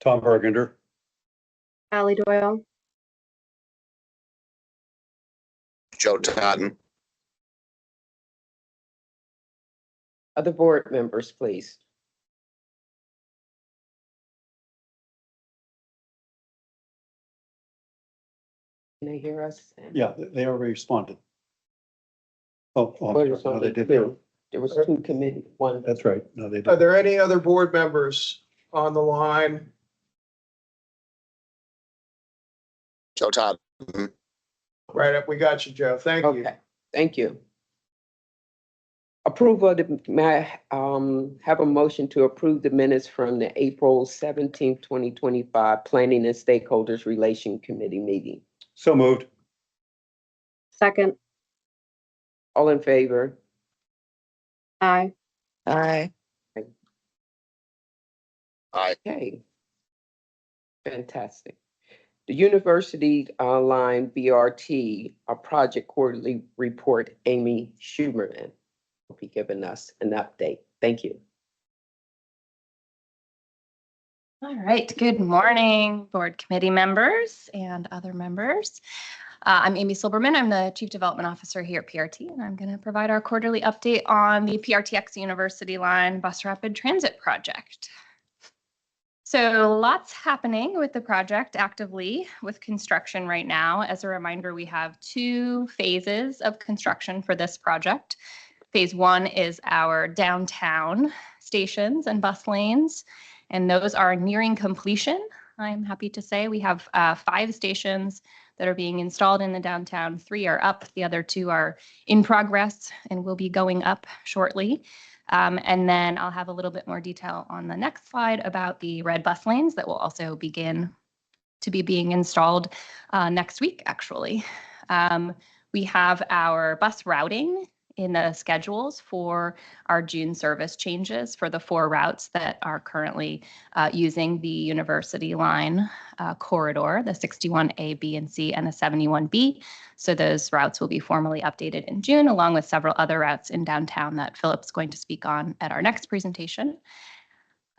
Tom Bergender. Allie Doyle. Joe Totten. Other board members, please. Can they hear us? Yeah, they already responded. Oh, no, they did. There was two committee, one. That's right. No, they Are did. there any other board members on the line? Joe Totten. Right up, we got you, Joe. Thank you. Okay, thank you. Approval of the, may I have a motion to approve the minutes from the April 17th, 2025 Planning and Stakeholders Relation Committee meeting? So moved. Second. All in favor? Aye. Aye. Aye. Okay. Fantastic. The University Line BRT, a project quarterly report, Amy Schumerman will be giving us an update. Thank you. All right, good morning, board committee members and other members. I'm Amy Silberman. I'm the Chief Development Officer here at PRT, and I'm going to provide our quarterly update on the PRTX University Line Bus Rapid Transit Project. So lots happening with the project actively with construction right now. As a reminder, we have two phases of construction for this project. Phase one is our downtown stations and bus lanes, and those are nearing completion. I'm happy to say we have 5 stations that are being installed in the downtown. 3 are up, the other 2 are in progress and will be going up shortly. And then I'll have a little bit more detail on the next slide about the red bus lanes that will also begin to be being installed next week, actually. We have our bus routing in the schedules for our June service changes for the 4 routes that are currently using the University Line corridor, the 61A, B, and C, and the 71B. So those routes will be formally updated in June, along with several other routes in downtown that Philip's going to speak on at our next presentation.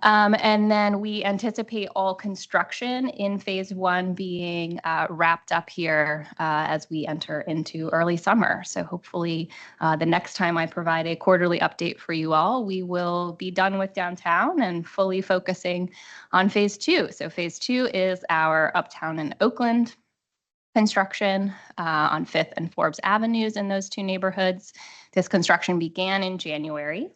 And then we anticipate all construction in phase 1 being wrapped up here as we enter into early summer. So hopefully the next time I provide a quarterly update for you all, we will be done with downtown and fully focusing on phase 2. So phase 2 is our Uptown and Oakland construction on 5th and Forbes Avenues in those 2 neighborhoods. This construction began in January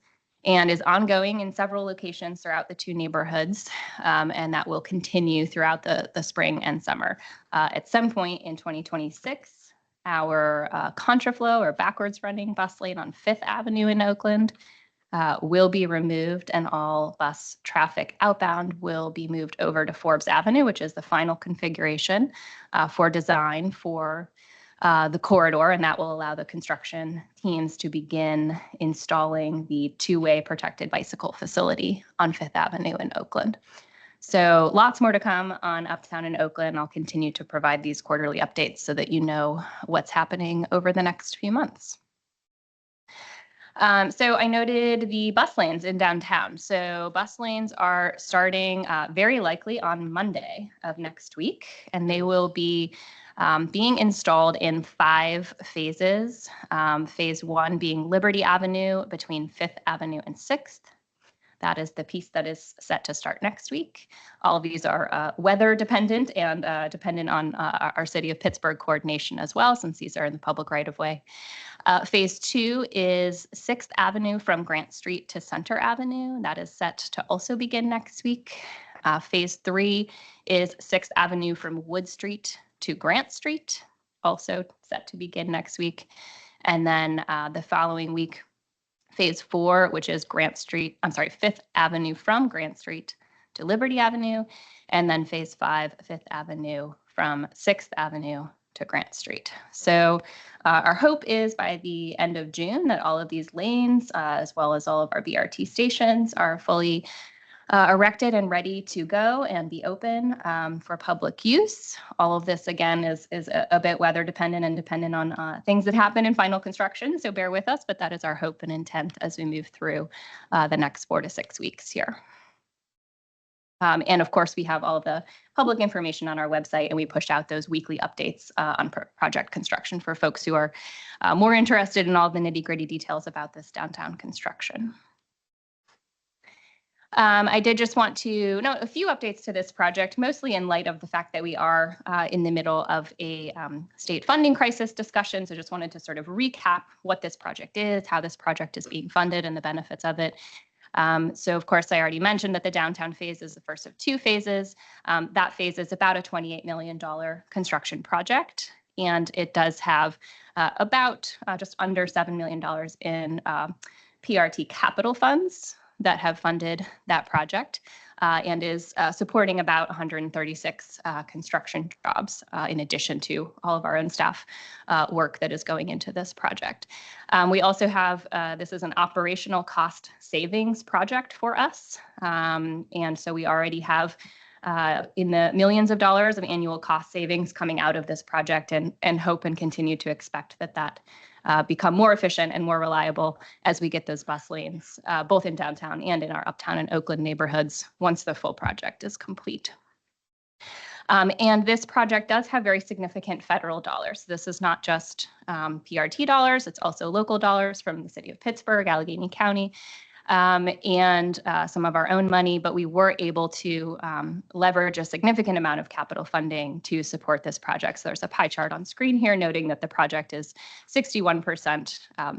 and is ongoing in several locations throughout the 2 neighborhoods, and that will continue throughout the spring and summer. At some point in 2026, our contraflow or backwards running bus lane on 5th Avenue in Oakland will be removed, and all bus traffic outbound will be moved over to Forbes Avenue, which is the final configuration for design for the corridor, and that will allow the construction teams to begin installing the 2-way protected bicycle facility on 5th Avenue in Oakland. So lots more to come on Uptown and Oakland. I'll continue to provide these quarterly updates so that you know what's happening over the next few months. So I noted the bus lanes in downtown. So bus lanes are starting very likely on Monday of next week, and they will be being installed in 5 phases. Phase 1 being Liberty Avenue between 5th Avenue and 6th. That is the piece that is set to start next week. All of these are weather dependent and dependent on our City of Pittsburgh coordination as well, since these are in the public right of way. Phase 2 is 6th Avenue from Grant Street to Center Avenue. That is set to also begin next week. Phase 3 is 6th Avenue from Wood Street to Grant Street, also set to begin next week. And then the following week, Phase 4, which is 5th Avenue from Grant Street to Liberty Avenue, and then Phase 5, 5th Avenue from 6th Avenue to Grant Street. So our hope is by the end of June that all of these lanes, as well as all of our BRT stations, are fully erected and ready to go and be open for public use. All of this, again, is a bit weather dependent and dependent on things that happen in final construction. So bear with us, but that is our hope and intent as we move through the next 4 to 6 weeks here. And of course, we have all of the public information on our website, and we push out those weekly updates on project construction for folks who are more interested in all the nitty-gritty details about this downtown construction. I did just want to note a few updates to this project, mostly in light of the fact that we are in the middle of a state funding crisis discussion. So just wanted to sort of recap what this project is, how this project is being funded, and the benefits of it. So of course, I already mentioned that the downtown phase is the first of two phases. That phase is about a $28 million construction project, and it does have about just under $7 million in PRT capital funds that have funded that project, and is supporting about 136 construction jobs in addition to all of our own staff work that is going into this project. We also have, this is an operational cost savings project for us. And so we already have in the millions of dollars of annual cost savings coming out of this project, and hope and continue to expect that become more efficient and more reliable as we get those bus lanes, both in downtown and in our Uptown and Oakland neighborhoods once the full project is complete. And this project does have very significant federal dollars. This is not just PRT dollars, it's also local dollars from the city of Pittsburgh, Allegheny County, and some of our own money, but we were able to leverage a significant amount of capital funding to support this project. So there's a pie chart on screen here noting that the project is 61%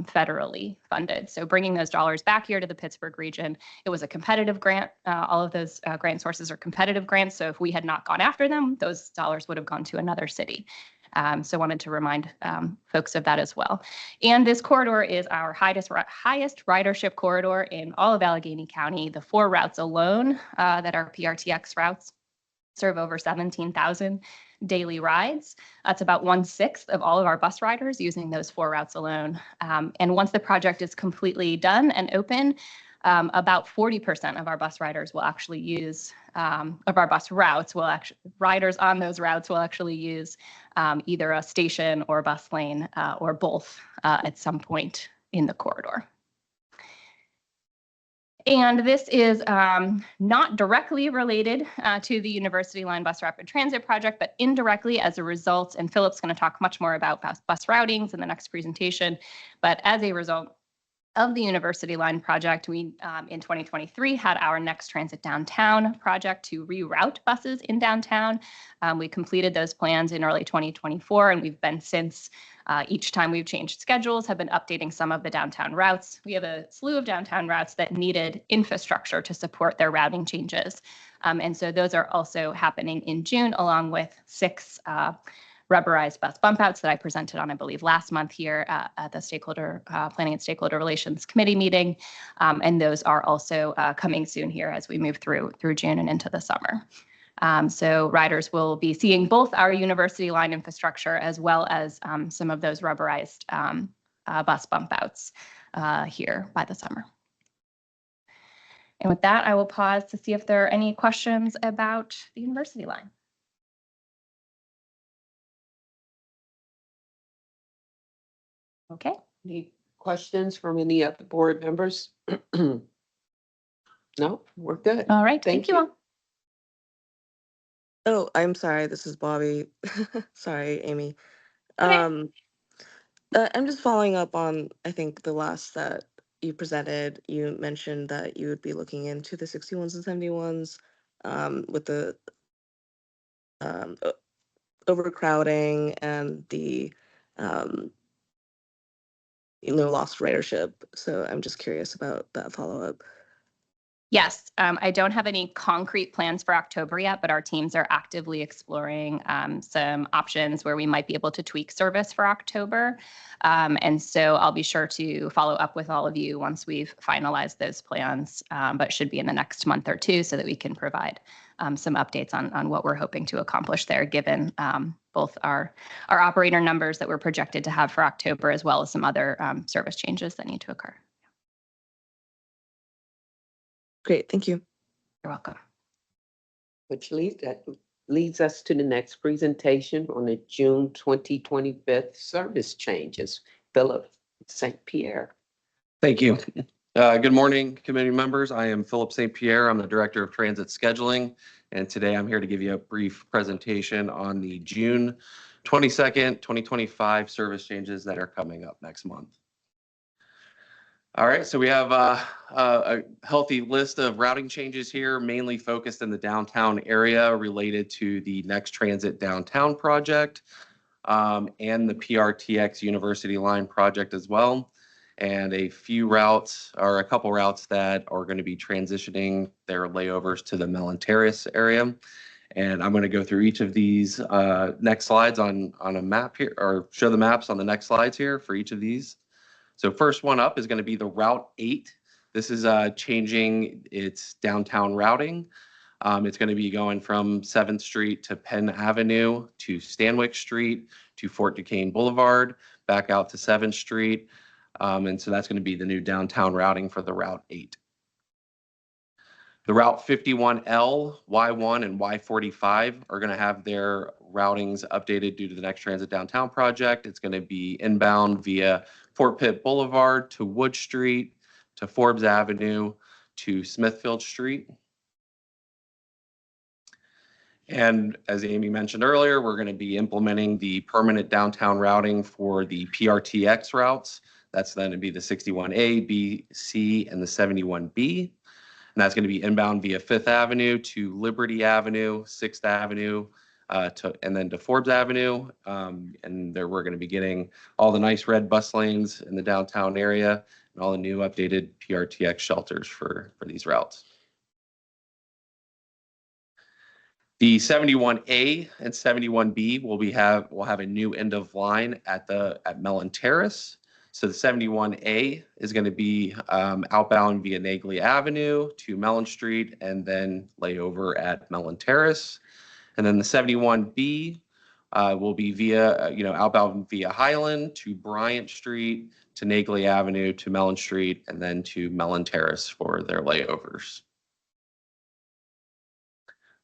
federally funded. So bringing those dollars back here to the Pittsburgh region, it was a competitive grant. All of those grant sources are competitive grants. So if we had not gone after them, those dollars would have gone to another city. So wanted to remind folks of that as well. And this corridor is our highest ridership corridor in all of Allegheny County. The 4 routes alone that are PRTX routes serve over 17,000 daily rides. That's about 1/6 of all of our bus riders using those 4 routes alone. And once the project is completely done and open, about 40% of our bus riders will actually use, of our bus routes, riders on those routes will actually use either a station or bus lane or both at some point in the corridor. And this is not directly related to the University Line Bus Rapid Transit project, but indirectly as a result, and Philip's going to talk much more about bus routings in the next presentation, but as a result of the University Line project, we in 2023 had our Next Transit Downtown project to reroute buses in downtown. We completed those plans in early 2024, and we've been since, each time we've changed schedules, have been updating some of the downtown routes. We have a slew of downtown routes that needed infrastructure to support their routing changes. And so those are also happening in June, along with 6 rubberized bus bump outs that I presented on, I believe, last month here at the Stakeholder Planning and Stakeholder Relations Committee meeting. And those are also coming soon here as we move through June and into the summer. So riders will be seeing both our University Line infrastructure as well as some of those rubberized bus bump outs here by the summer. And with that, I will pause to see if there are any questions about the University Line. Okay. Any questions from any other board members? No, we're good. All right. Thank Thank you you. all. Oh, I'm sorry. This is Bobby. Sorry, Amy. Okay. I'm just following up on, I think, the last that you presented. You mentioned that you would be looking into the 61s and 71s with the overcrowding and the lost ridership. So I'm just curious about that follow-up. Yes, I don't have any concrete plans for October yet, but our teams are actively exploring some options where we might be able to tweak service for October. And so I'll be sure to follow up with all of you once we've finalized those plans, but should be in the next month or two so that we can provide some updates on what we're hoping to accomplish there, given both our operator numbers that we're projected to have for October, as well as some other service changes that need to occur. Great, thank you. You're welcome. Which leads us to the next presentation on the June 2025 service changes. Philip St. Pierre. Thank you. Good morning, committee members. I am Philip St. Pierre. I'm the Director of Transit Scheduling, and today I'm here to give you a brief presentation on the June 22nd, 2025 service changes that are coming up next month. All right, so we have a healthy list of routing changes here, mainly focused in the downtown area related to the Next Transit Downtown project and the PRTX University Line project as well. And a few routes, or a couple routes that are going to be transitioning their layovers to the Mellon Terrace area. And I'm going to go through each of these next slides on a map here, or show the maps on the next slides here for each of these. So first one up is going to be the Route 8. This is changing its downtown routing. It's going to be going from 7th Street to Penn Avenue to Stanwyck Street to Fort Duquesne Boulevard, back out to 7th Street. And so that's going to be the new downtown routing for the Route 8. The Route 51L, Y1, and Y45 are going to have their routings updated due to the Next Transit Downtown project. It's going to be inbound via Fort Pitt Boulevard to Wood Street to Forbes Avenue to Smithfield Street. And as Amy mentioned earlier, we're going to be implementing the permanent downtown routing for the PRTX routes. That's then to be the 61A, B, C, and the 71B. And that's going to be inbound via 5th Avenue to Liberty Avenue, 6th Avenue, and then to Forbes Avenue. And there we're going to be getting all the nice red bus lanes in the downtown area and all the new updated PRTX shelters for these routes. The 71A and 71B will have a new end of line at Mellon Terrace. So the 71A is going to be outbound via Nagley Avenue to Mellon Street and then lay over at Mellon Terrace. And then the 71B will be via, outbound via Highland to Bryant Street to Nagley Avenue to Mellon Street and then to Mellon Terrace for their layovers.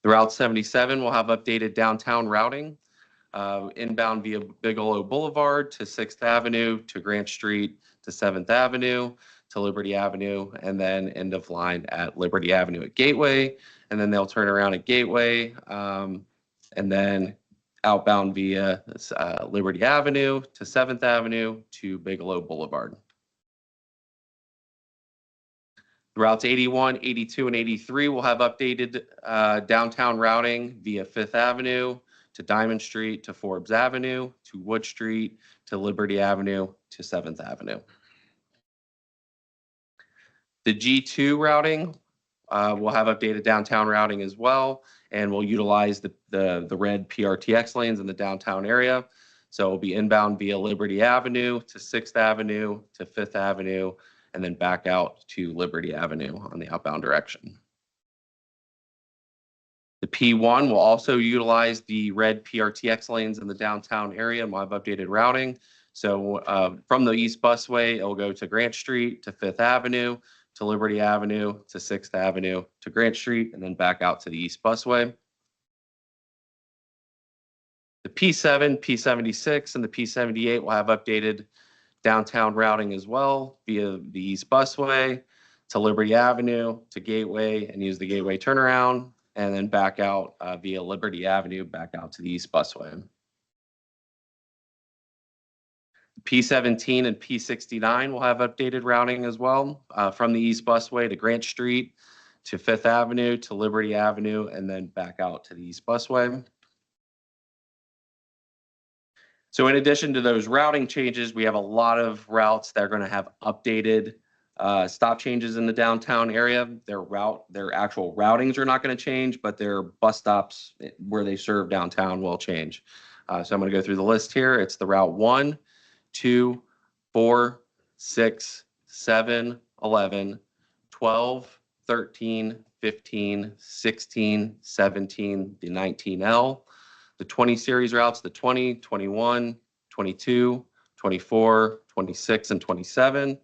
The Route 77 will have updated downtown routing, inbound via Bigelow Boulevard to 6th Avenue to Grant Street to 7th Avenue to Liberty Avenue, and then end of line at Liberty Avenue at Gateway. And then they'll turn around at Gateway and then outbound via Liberty Avenue to 7th Avenue to Bigelow Boulevard. Routes 81, 82, and 83 will have updated downtown routing via 5th Avenue to Diamond Street to Forbes Avenue to Wood Street to Liberty Avenue to 7th Avenue. The G2 routing will have updated downtown routing as well, and will utilize the red PRTX lanes in the downtown area. So it will be inbound via Liberty Avenue to 6th Avenue to 5th Avenue, and then back out to Liberty Avenue on the outbound direction. The P1 will also utilize the red PRTX lanes in the downtown area and will have updated routing. So from the East Busway, it will go to Grant Street to 5th Avenue, to Liberty Avenue, to 6th Avenue, to Grant Street, and then back out to the East Busway. The P7, P76, and the P78 will have updated downtown routing as well via the East Busway to Liberty Avenue to Gateway and use the Gateway turnaround, and then back out via Liberty Avenue back out to the East Busway. P17 and P69 will have updated routing as well from the East Busway to Grant Street to 5th Avenue to Liberty Avenue and then back out to the East Busway. So in addition to those routing changes, we have a lot of routes that are going to have updated stop changes in the downtown area. Their actual routings are not going to change, but their bus stops where they serve downtown will change. So I'm going to go through the list here. It's the Route 1, 2, 4, 6, 7, 11, 12, 13, 15, 16, 17, the 19L. The 20 series routes, the 20, 21, 22, 24, 26, and 27,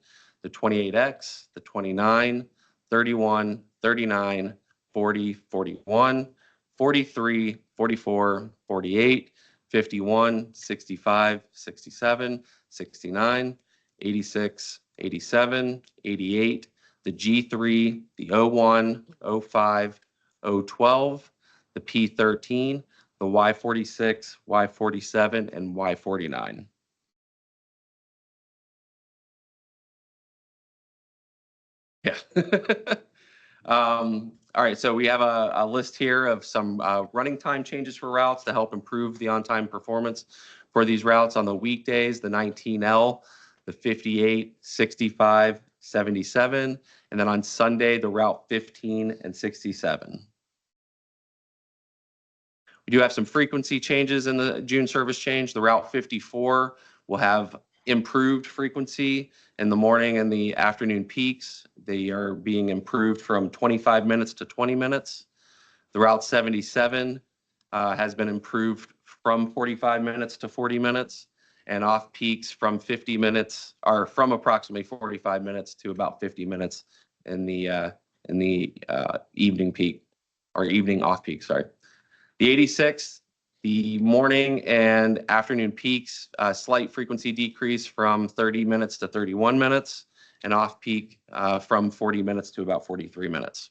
the 28X, the 29, 31, 39, 40, 41, 43, 44, 48, 51, 65, 67, 69, 86, 87, 88, the G3, the O1, O5, O12, the P13, the Y46, Y47, and Y49. Yeah. All right, so we have a list here of some running time changes for routes to help improve the on-time performance for these routes. On the weekdays, the 19L, the 58, 65, 77, and then on Sunday, the route 15 and 67. We do have some frequency changes in the June service change. The route 54 will have improved frequency in the morning and the afternoon peaks. They are being improved from 25 minutes to 20 minutes. The route 77 has been improved from 45 minutes to 40 minutes, and off peaks from 50 minutes, or from approximately 45 minutes to about 50 minutes in the evening peak, or evening off peak, sorry. The 86, the morning and afternoon peaks, slight frequency decrease from 30 minutes to 31 minutes, and off peak from 40 minutes to about 43 minutes.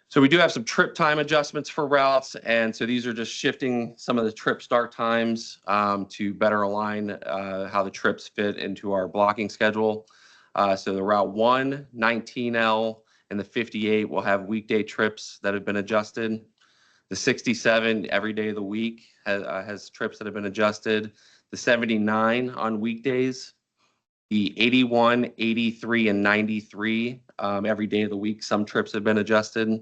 So we do have some trip time adjustments for routes, and so these are just shifting some of the trip start times to better align how the trips fit into our blocking schedule. So the route 1, 19L, and the 58 will have weekday trips that have been adjusted. The 67 every day of the week has trips that have been adjusted. The 79 on weekdays. The 81, 83, and 93 every day of the week, some trips have been adjusted.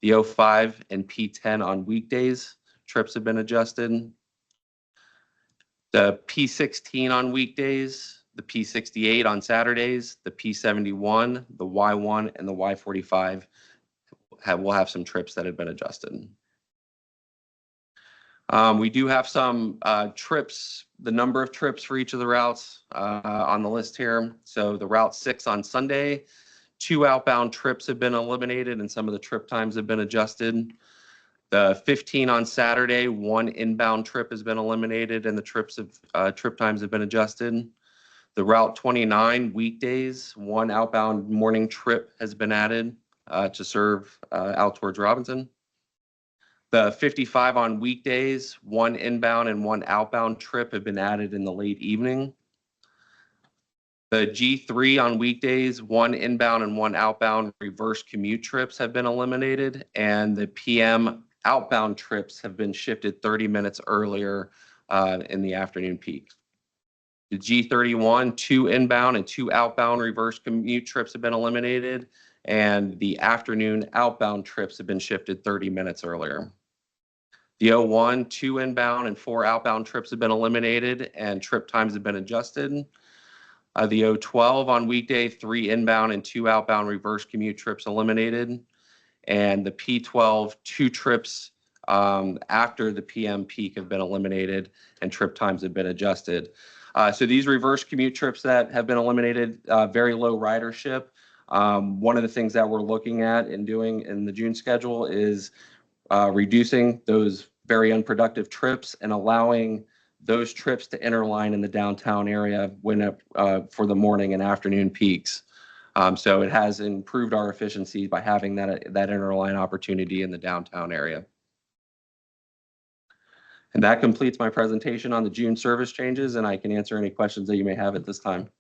The 05 and P10 on weekdays, trips have been adjusted. The P16 on weekdays, the P68 on Saturdays, the P71, the Y1, and the Y45 will have some trips that have been adjusted. We do have some trips, the number of trips for each of the routes on the list here. So the route 6 on Sunday, 2 outbound trips have been eliminated and some of the trip times have been adjusted. The 15 on Saturday, 1 inbound trip has been eliminated and the trip times have been adjusted. The route 29 weekdays, 1 outbound morning trip has been added to serve out towards Robinson. The 55 on weekdays, 1 inbound and 1 outbound trip have been added in the late evening. The G3 on weekdays, 1 inbound and 1 outbound reverse commute trips have been eliminated, and the PM outbound trips have been shifted 30 minutes earlier in the afternoon peak. The G31, 2 inbound and 2 outbound reverse commute trips have been eliminated, and the afternoon outbound trips have been shifted 30 minutes earlier. The 01, 2 inbound and 4 outbound trips have been eliminated and trip times have been adjusted. The 012 on weekday, 3 inbound and 2 outbound reverse commute trips eliminated. And the P12, 2 trips after the PM peak have been eliminated and trip times have been adjusted. So these reverse commute trips that have been eliminated, very low ridership. One of the things that we're looking at and doing in the June schedule is reducing those very unproductive trips and allowing those trips to interline in the downtown area when for the morning and afternoon peaks. So it has improved our efficiency by having that interline opportunity in the downtown area. And that completes my presentation on the June service changes, and I can answer any questions that you may have at this time.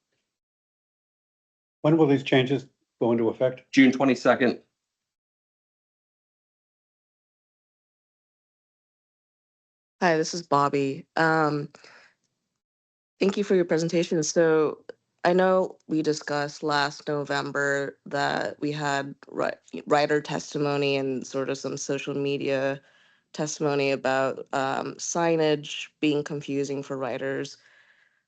When will these changes go into effect? June 22nd. Hi, this is Bobby. Thank you for your presentation. So I know we discussed last November that we had writer testimony and sort of some social media testimony about signage being confusing for writers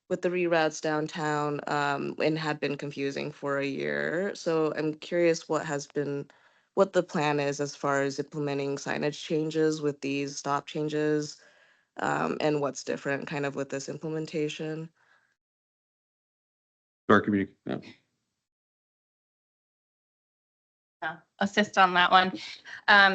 with the reroutes downtown, and had been confusing for a year. So I'm curious what the plan is as far as implementing signage changes with these stop changes. And what's different kind of with this implementation. Our community. Yeah. Yeah. assist on that one.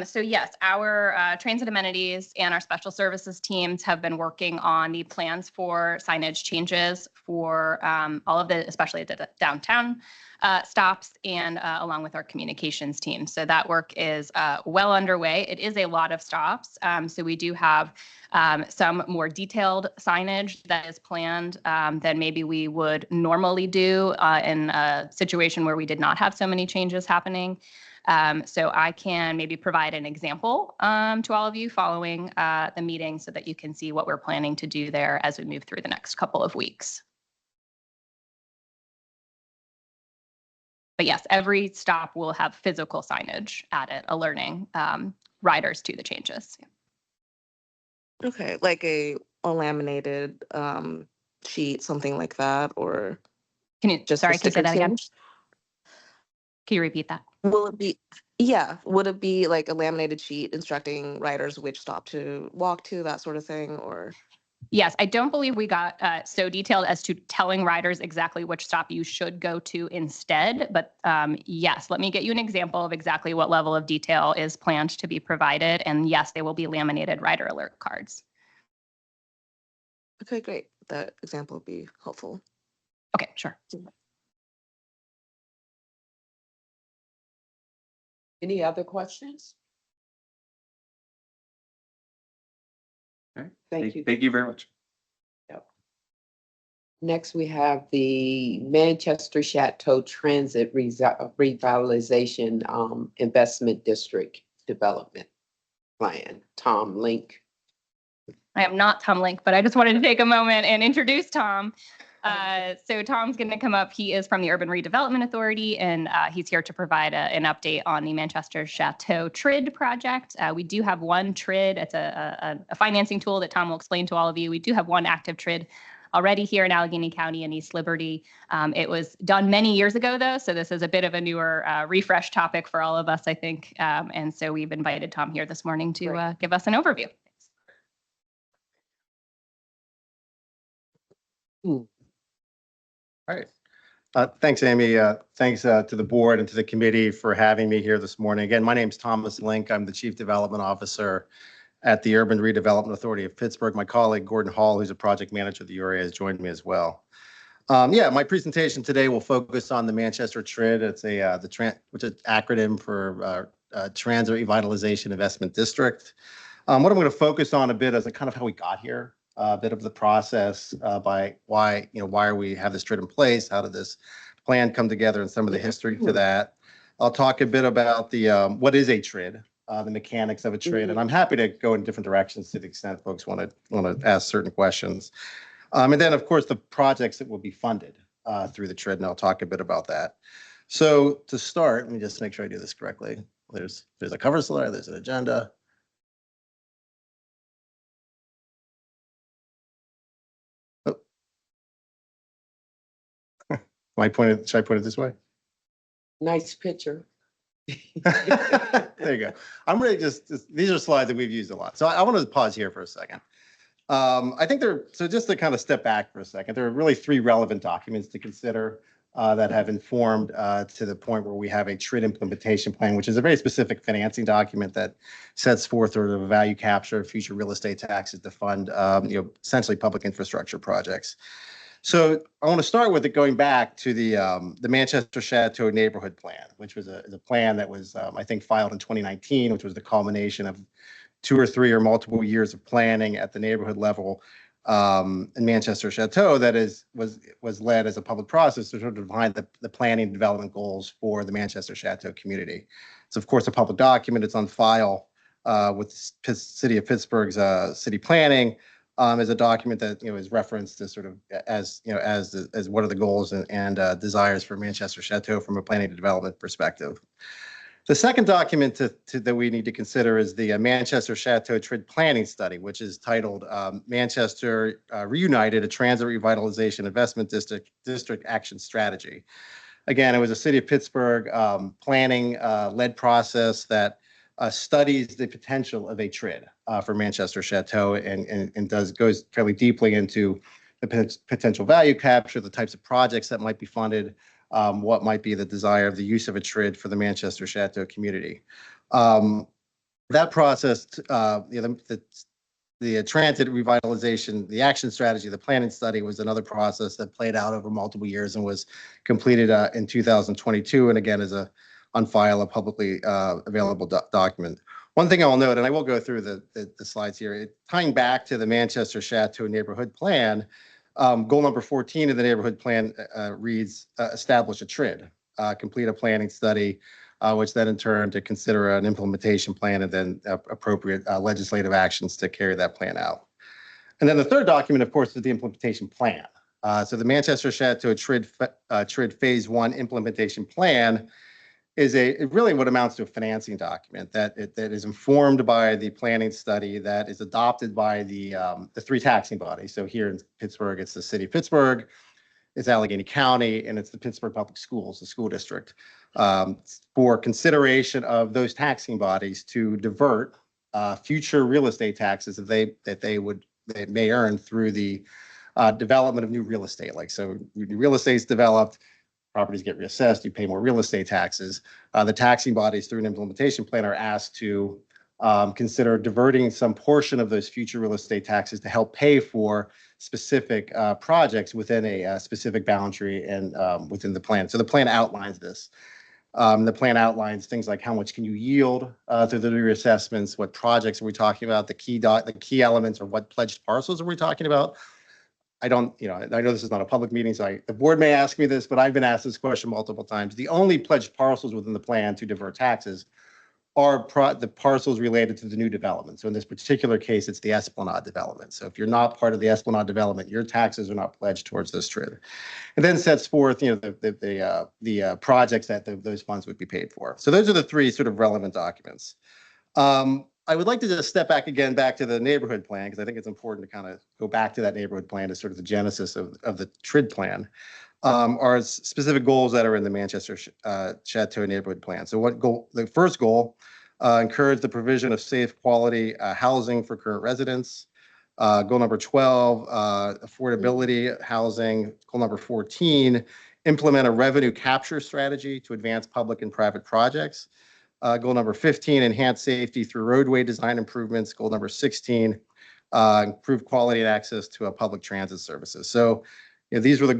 So yes, our transit amenities and our special services teams have been working on the plans for signage changes for all of the, especially the downtown stops and along with our communications team. So that work is well underway. It is a lot of stops. So we do have some more detailed signage that is planned than maybe we would normally do in a situation where we did not have so many changes happening. So I can maybe provide an example to all of you following the meeting so that you can see what we're planning to do there as we move through the next couple of weeks. But yes, every stop will have physical signage at it, alerting riders to the changes. Okay, like a laminated sheet, something like that, or Can you, just sorry, a can you say sticker that again? change? Can you repeat that? Will it be, yeah, would it be like a laminated sheet instructing riders which stop to walk to, that sort of thing, or? Yes, I don't believe we got so detailed as to telling riders exactly which stop you should go to instead. But yes, let me get you an example of exactly what level of detail is planned to be provided. And yes, they will be laminated rider alert cards. Okay, great. That example would be helpful. Okay, sure. Any other questions? Okay. Thank you. Thank you very much. Next, we have the Manchester Chateau Transit Revitalization Investment District Development Plan. Tom Link. I am not Tom Link, but I just wanted to take a moment and introduce Tom. So Tom's going to come up. He is from the Urban Redevelopment Authority, and he's here to provide an update on the Manchester Chateau TRID project. We do have one TRID. It's a financing tool that Tom will explain to all of you. We do have one active TRID already here in Allegheny County and East Liberty. It was done many years ago, though, so this is a bit of a newer refresh topic for all of us, I think. And so we've invited Tom here this morning to give us an overview. All right. Thanks, Amy. Thanks to the board and to the committee for having me here this morning. Again, my name is Thomas Link. I'm the Chief Development Officer at the Urban Redevelopment Authority of Pittsburgh. My colleague, Gordon Hall, who's a project manager of the area, has joined me as well. My presentation today will focus on the Manchester TRID. It's which is an acronym for Transit Revitalization Investment District. What I'm going to focus on a bit is kind of how we got here. A bit of the process by why we have this TRID in place, how did this plan come together, and some of the history to that. I'll talk a bit about the what is a TRID, the mechanics of a TRID, and I'm happy to go in different directions to the extent folks want to ask certain questions. And then, of course, the projects that will be funded through the TRID, and I'll talk a bit about that. So to start, let me just make sure I do this correctly. There's a cover slide, there's an agenda. Should I point it this way? Nice picture. There you go. I'm really these are slides that we've used a lot. So I want to pause here for a second. I think just to kind of step back for a second, there are really three relevant documents to consider that have informed to the point where we have a TRID implementation plan, which is a very specific financing document that sets forth sort of a value capture of future real estate taxes to fund essentially public infrastructure projects. So I want to start with it going back to the Manchester Chateau Neighborhood Plan, which was a plan that was, I think, filed in 2019, which was the culmination of 2 or 3 or multiple years of planning at the neighborhood level in Manchester Chateau that was led as a public process to sort of define the planning and development goals for the Manchester Chateau community. It's, of course, a public document. It's on file with the City of Pittsburgh's city planning. As a document that is referenced to sort of as what are the goals and desires for Manchester Chateau from a planning and development perspective. The second document that we need to consider is the Manchester Chateau TRID Planning Study, which is titled Manchester Reunited: A Transit Revitalization Investment District Action Strategy. Again, it was a City of Pittsburgh planning led process that studies the potential of a TRID for Manchester Chateau and goes fairly deeply into the potential value capture, the types of projects that might be funded, what might be the desire of the use of a TRID for the Manchester Chateau community. That process, the transit revitalization, the action strategy, the planning study was another process that played out over multiple years and was completed in 2022. And again, is on file, a publicly available document. One thing I'll note, and I will go through the slides here, tying back to the Manchester Chateau neighborhood plan, goal number 14 of the neighborhood plan reads, establish a TRID, complete a planning study, which then in turn to consider an implementation plan and then appropriate legislative actions to carry that plan out. And then the third document, of course, is the implementation plan. So the Manchester Chateau TRID Phase 1 implementation plan is really what amounts to a financing document that is informed by the planning study that is adopted by the three taxing bodies. So here in Pittsburgh, it's the city of Pittsburgh, it's Allegheny County, and it's the Pittsburgh Public Schools, the school district, for consideration of those taxing bodies to divert future real estate taxes that they may earn through the development of new real estate. Like, so new real estate is developed, properties get reassessed, you pay more real estate taxes. The taxing bodies through an implementation plan are asked to consider diverting some portion of those future real estate taxes to help pay for specific projects within a specific boundary and within the plan. So the plan outlines this. The plan outlines things like how much can you yield through the reassessments, what projects are we talking about, the key elements, or what pledged parcels are we talking about. I know this is not a public meeting, so the board may ask me this, but I've been asked this question multiple times. The only pledged parcels within the plan to divert taxes are the parcels related to the new development. So in this particular case, it's the Esplanade development. So if you're not part of the Esplanade development, your taxes are not pledged towards this TRID. And then sets forth, the projects that those funds would be paid for. So those are the three sort of relevant documents. I would like to just step back to the neighborhood plan, because I think it's important to kind of go back to that neighborhood plan as sort of the genesis of the TRID plan. Are specific goals that are in the Manchester Chateau neighborhood plan. So what goal? The first goal, encourage the provision of safe, quality housing for current residents. Goal number 12, affordability housing. Goal number 14, implement a revenue capture strategy to advance public and private projects. Goal number 15, enhance safety through roadway design improvements. Goal number 16, improve quality and access to public transit services. So, these are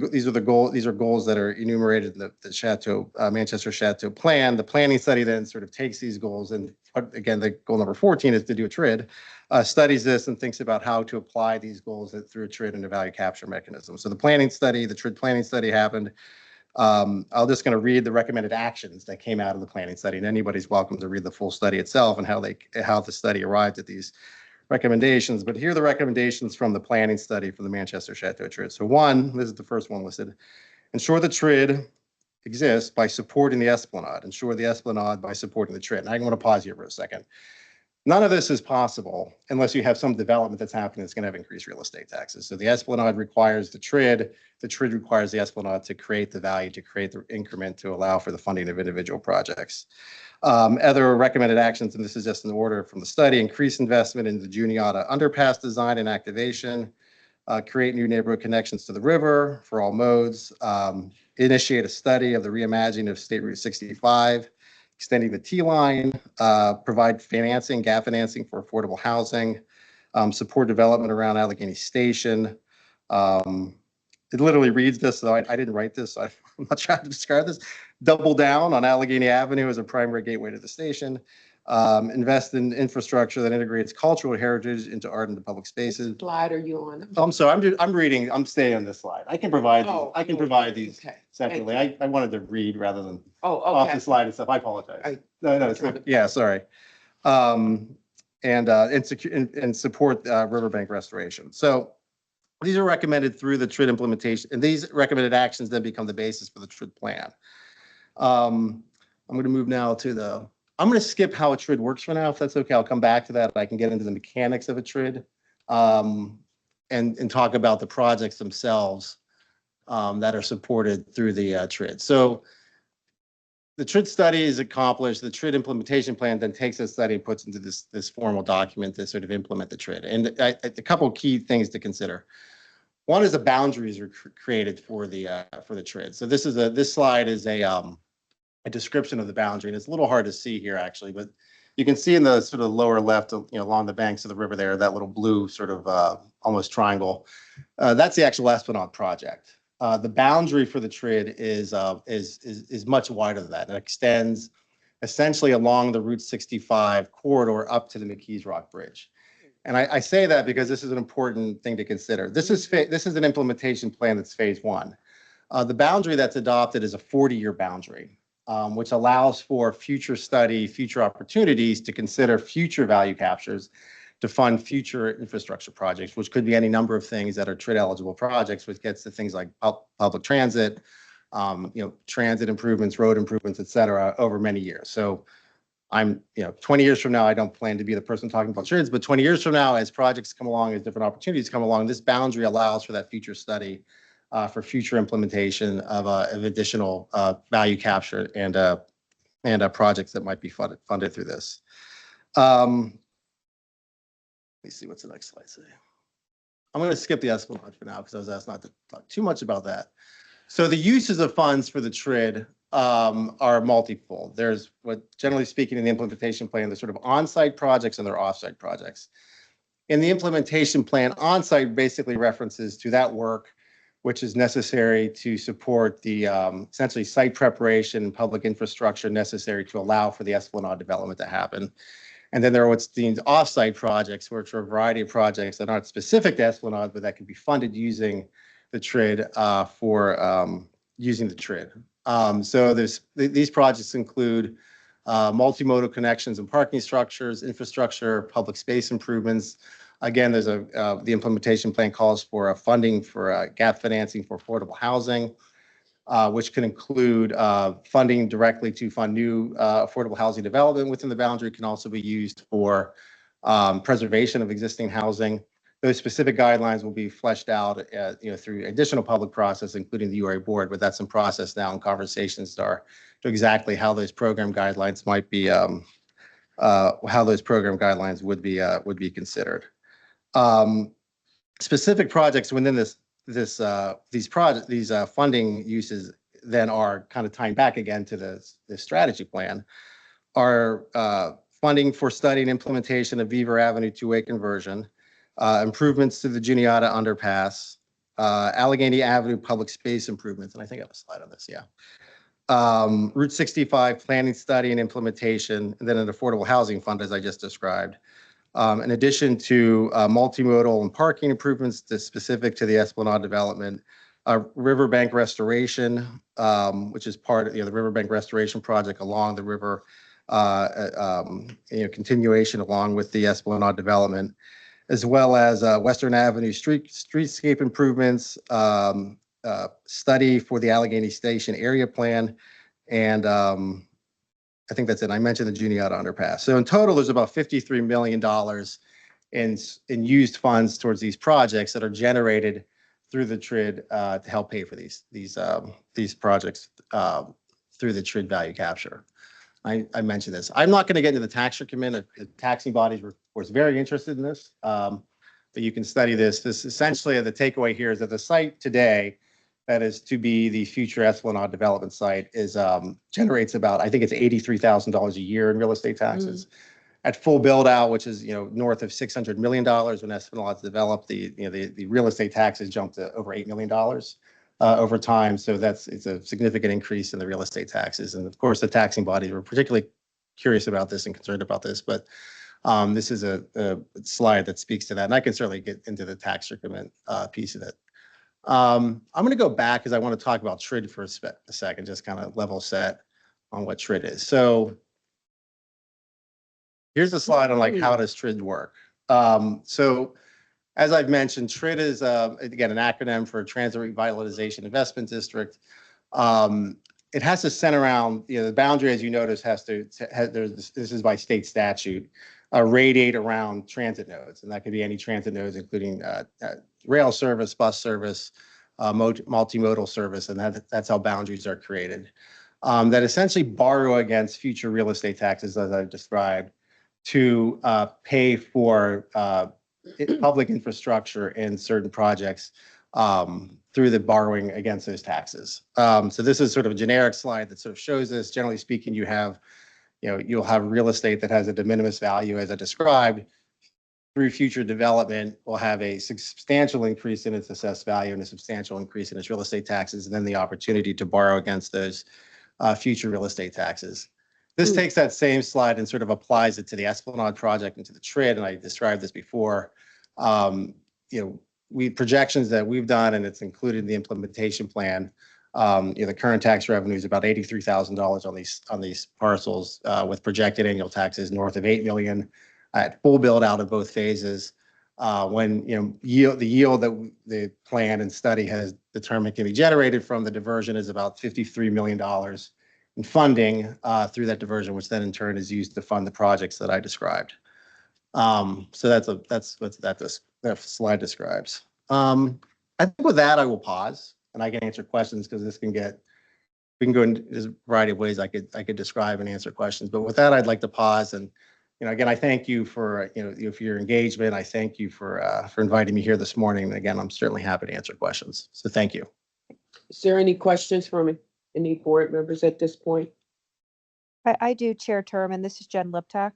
goals that are enumerated in the Chateau Manchester Chateau plan. The planning study then sort of takes these goals, and again, the goal number 14 is to do a TRID, studies this and thinks about how to apply these goals through a TRID and a value capture mechanism. So the planning study, the TRID planning study happened. I'm just going to read the recommended actions that came out of the planning study, and anybody's welcome to read the full study itself and how the study arrived at these recommendations. But here are the recommendations from the planning study for the Manchester Chateau TRID. So one, this is the first one listed, ensure the TRID exists by supporting the Esplanade. Ensure the Esplanade by supporting the TRID. And I want to pause here for a second. None of this is possible unless you have some development that's happening that's going to have increased real estate taxes. So the Esplanade requires the TRID requires the Esplanade to create the value, to create the increment to allow for the funding of individual projects. Other recommended actions, and this is just an order from the study, increase investment in the Juniata underpass design and activation, create new neighborhood connections to the river for all modes, initiate a study of the reimagining of State Route 65, extending the T-line, provide financing, gap financing for affordable housing, support development around Allegheny Station. It literally reads this, so I didn't write this, so I'm not trying to describe this. Double down on Allegheny Avenue as a primary gateway to the station. Invest in infrastructure that integrates cultural heritage into art and the public spaces. What slide are you on? Oh, I'm sorry, I'm reading, I'm staying on this slide. I can provide these Okay. separately. I wanted to read rather than Oh, off okay. the slide and stuff. I apologize. No, Yeah, sorry. And support riverbank restoration. So these are recommended through the TRID implementation, and these recommended actions then become the basis for the TRID plan. I'm going to move now to I'm going to skip how a TRID works for now, if that's okay. I'll come back to that. I can get into the mechanics of a TRID and talk about the projects themselves that are supported through the TRID. So the TRID study is accomplished. The TRID implementation plan then takes that study and puts into this formal document to sort of implement the TRID. And a couple of key things to consider. One is the boundaries are created for the TRID. So this slide is a description of the boundary, and it's a little hard to see here actually, but you can see in the sort of lower left, along the banks of the river there, that little blue sort of almost triangle. That's the actual Esplanade project. The boundary for the TRID is much wider than that. It extends essentially along the Route 65 corridor up to the McKees Rock Bridge. And I say that because this is an important thing to consider. This is an implementation plan that's phase one. The boundary that's adopted is a 40-year boundary, which allows for future study, future opportunities to consider future value captures to fund future infrastructure projects, which could be any number of things that are TRID eligible projects, which gets to things like public transit, transit improvements, road improvements, et cetera, over many years. So 20 years from now, I don't plan to be the person talking about TRIDs, but 20 years from now, as projects come along, as different opportunities come along, this boundary allows for that future study for future implementation of additional value capture and projects that might be funded through this. Let me see what's the next slide say. I'm going to skip the Esplanade for now because I was asked not to talk too much about that. So the uses of funds for the TRID are multiple. There's what, generally speaking, in the implementation plan, there's sort of on-site projects and there are off-site projects. In the implementation plan, on-site basically references to that work which is necessary to support the essentially site preparation and public infrastructure necessary to allow for the Esplanade development to happen. And then there are what's deemed off-site projects, which are a variety of projects that aren't specific to Esplanade, but that can be funded using the TRID using the TRID. So these projects include multimodal connections and parking structures, infrastructure, public space improvements. Again, there's the implementation plan calls for funding for gap financing for affordable housing, which can include funding directly to fund new affordable housing development within the boundary. Can also be used for preservation of existing housing. Those specific guidelines will be fleshed out through additional public process, including the URA board, but that's in process now, and conversations are to exactly how those program guidelines might be, how those program guidelines would be considered. Specific projects within these funding uses then are kind of tying back again to the strategy plan, are funding for study and implementation of Beaver Avenue two-way conversion, improvements to the Juniata underpass, Allegheny Avenue public space improvements, and I think I have a slide on this, yeah. Route 65 planning, study, and implementation, and then an affordable housing fund, as I just described. In addition to multimodal and parking improvements specific to the Esplanade development, riverbank restoration, which is part of the riverbank restoration project along the river, continuation along with the Esplanade development, as well as Western Avenue streetscape improvements, study for the Allegheny Station area plan, and I think that's it. I mentioned the Juniata underpass. So in total, there's about $53 million in used funds towards these projects that are generated through the TRID to help pay for these projects through the TRID value capture. I mentioned this. I'm not going to get into the tax recommend. The taxing bodies were, of course, very interested in this, but you can study this. This essentially, the takeaway here is that the site today that is to be the future Esplanade development site is generates about, I think it's $83,000 a year in real estate taxes. At full build out, which is north of $600 million when Esplanade developed, the real estate taxes jumped to over $8 million over time. So it's a significant increase in the real estate taxes. And of course, the taxing bodies were particularly curious about this and concerned about this. But this is a slide that speaks to that, and I can certainly get into the tax recommend piece of it. I'm going to go back because I want to talk about TRID for a second, just kind of level set on what TRID is. So here's a slide on how does TRID work. So as I've mentioned, TRID is, again, an acronym for Transit Revitalization Investment District. It has to center around, the boundary, as you notice, this is by state statute, radiate around transit nodes. And that could be any transit nodes, including rail service, bus service, multimodal service, and that's how boundaries are created. That essentially borrow against future real estate taxes, as I've described, to pay for public infrastructure in certain projects through the borrowing against those taxes. So this is sort of a generic slide that sort of shows this. Generally speaking, you'll have real estate that has a de minimis value, as I described. Through future development, will have a substantial increase in its assessed value and a substantial increase in its real estate taxes, and then the opportunity to borrow against those future real estate taxes. This takes that same slide and sort of applies it to the Esplanade project and to the TRID, and I described this before. Projections that we've done, and it's included in the implementation plan. The current tax revenue is about $83,000 on these parcels, with projected annual taxes north of $8 million at full build out of both phases. When the yield that the plan and study has determined can be generated from the diversion is about $53 million in funding through that diversion, which then in turn is used to fund the projects that I described. So that's what that slide describes. I think with that, I will pause and I can answer questions because we can go in a variety of ways I could describe and answer questions. But with that, I'd like to pause and, again, I thank you for, for your engagement. I thank you for inviting me here this morning. And again, I'm certainly happy to answer questions. So thank you. Is there any questions from any board members at this point? I do, Chair Terman. This is Jen Liptak.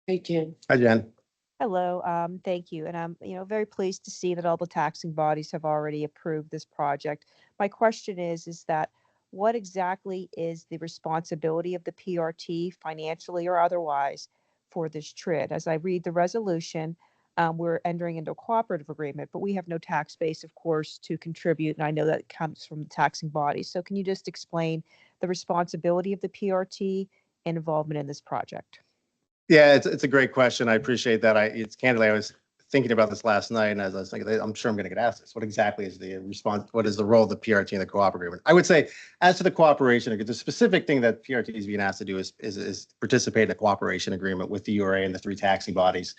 Hey, Jen. Hi, Jen. Hello, thank you. And I'm, very pleased to see that all the taxing bodies have already approved this project. My question is that what exactly is the responsibility of the PRT financially or otherwise for this TRID? As I read the resolution, we're entering into a cooperative agreement, but we have no tax base, of course, to contribute. And I know that comes from the taxing bodies. So can you just explain the responsibility of the PRT and involvement in this project? Yeah, it's a great question. I appreciate that. It's candidly, I was thinking about this last night, and as I was thinking, I'm sure I'm going to get asked this. What exactly is the response? What is the role of the PRT in the co-op agreement? I would say, as to the cooperation, the specific thing that PRT is being asked to do is participate in a cooperation agreement with the URA and the three taxing bodies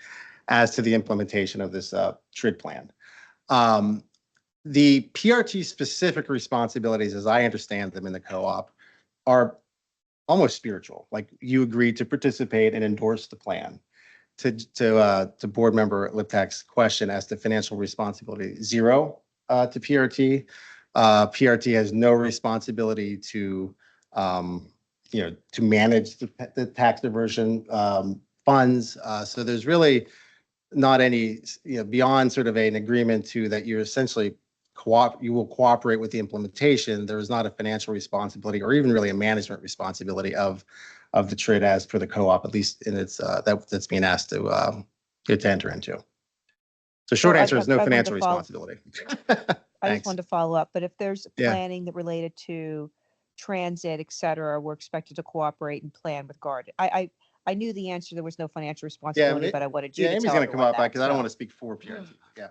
as to the implementation of this TRID plan. The PRT specific responsibilities, as I understand them in the co-op, are almost spiritual. Like, you agreed to participate and endorse the plan. To board member Liptak's question as to financial responsibility, zero to PRT. PRT has no responsibility to manage the tax diversion funds. So there's really not any, beyond sort of an agreement to that you're essentially you will cooperate with the implementation. There is not a financial responsibility or even really a management responsibility of the TRID as per the co-op, at least in its that's being asked to enter into. So short answer is no financial responsibility. I just wanted to follow up, but if there's planning that related to transit, et cetera, we're expected to cooperate and plan with GARD. I knew the answer, there was no financial responsibility, but I wanted you to tell Amy's going to come up that, because I don't want to speak for PRT. Yeah.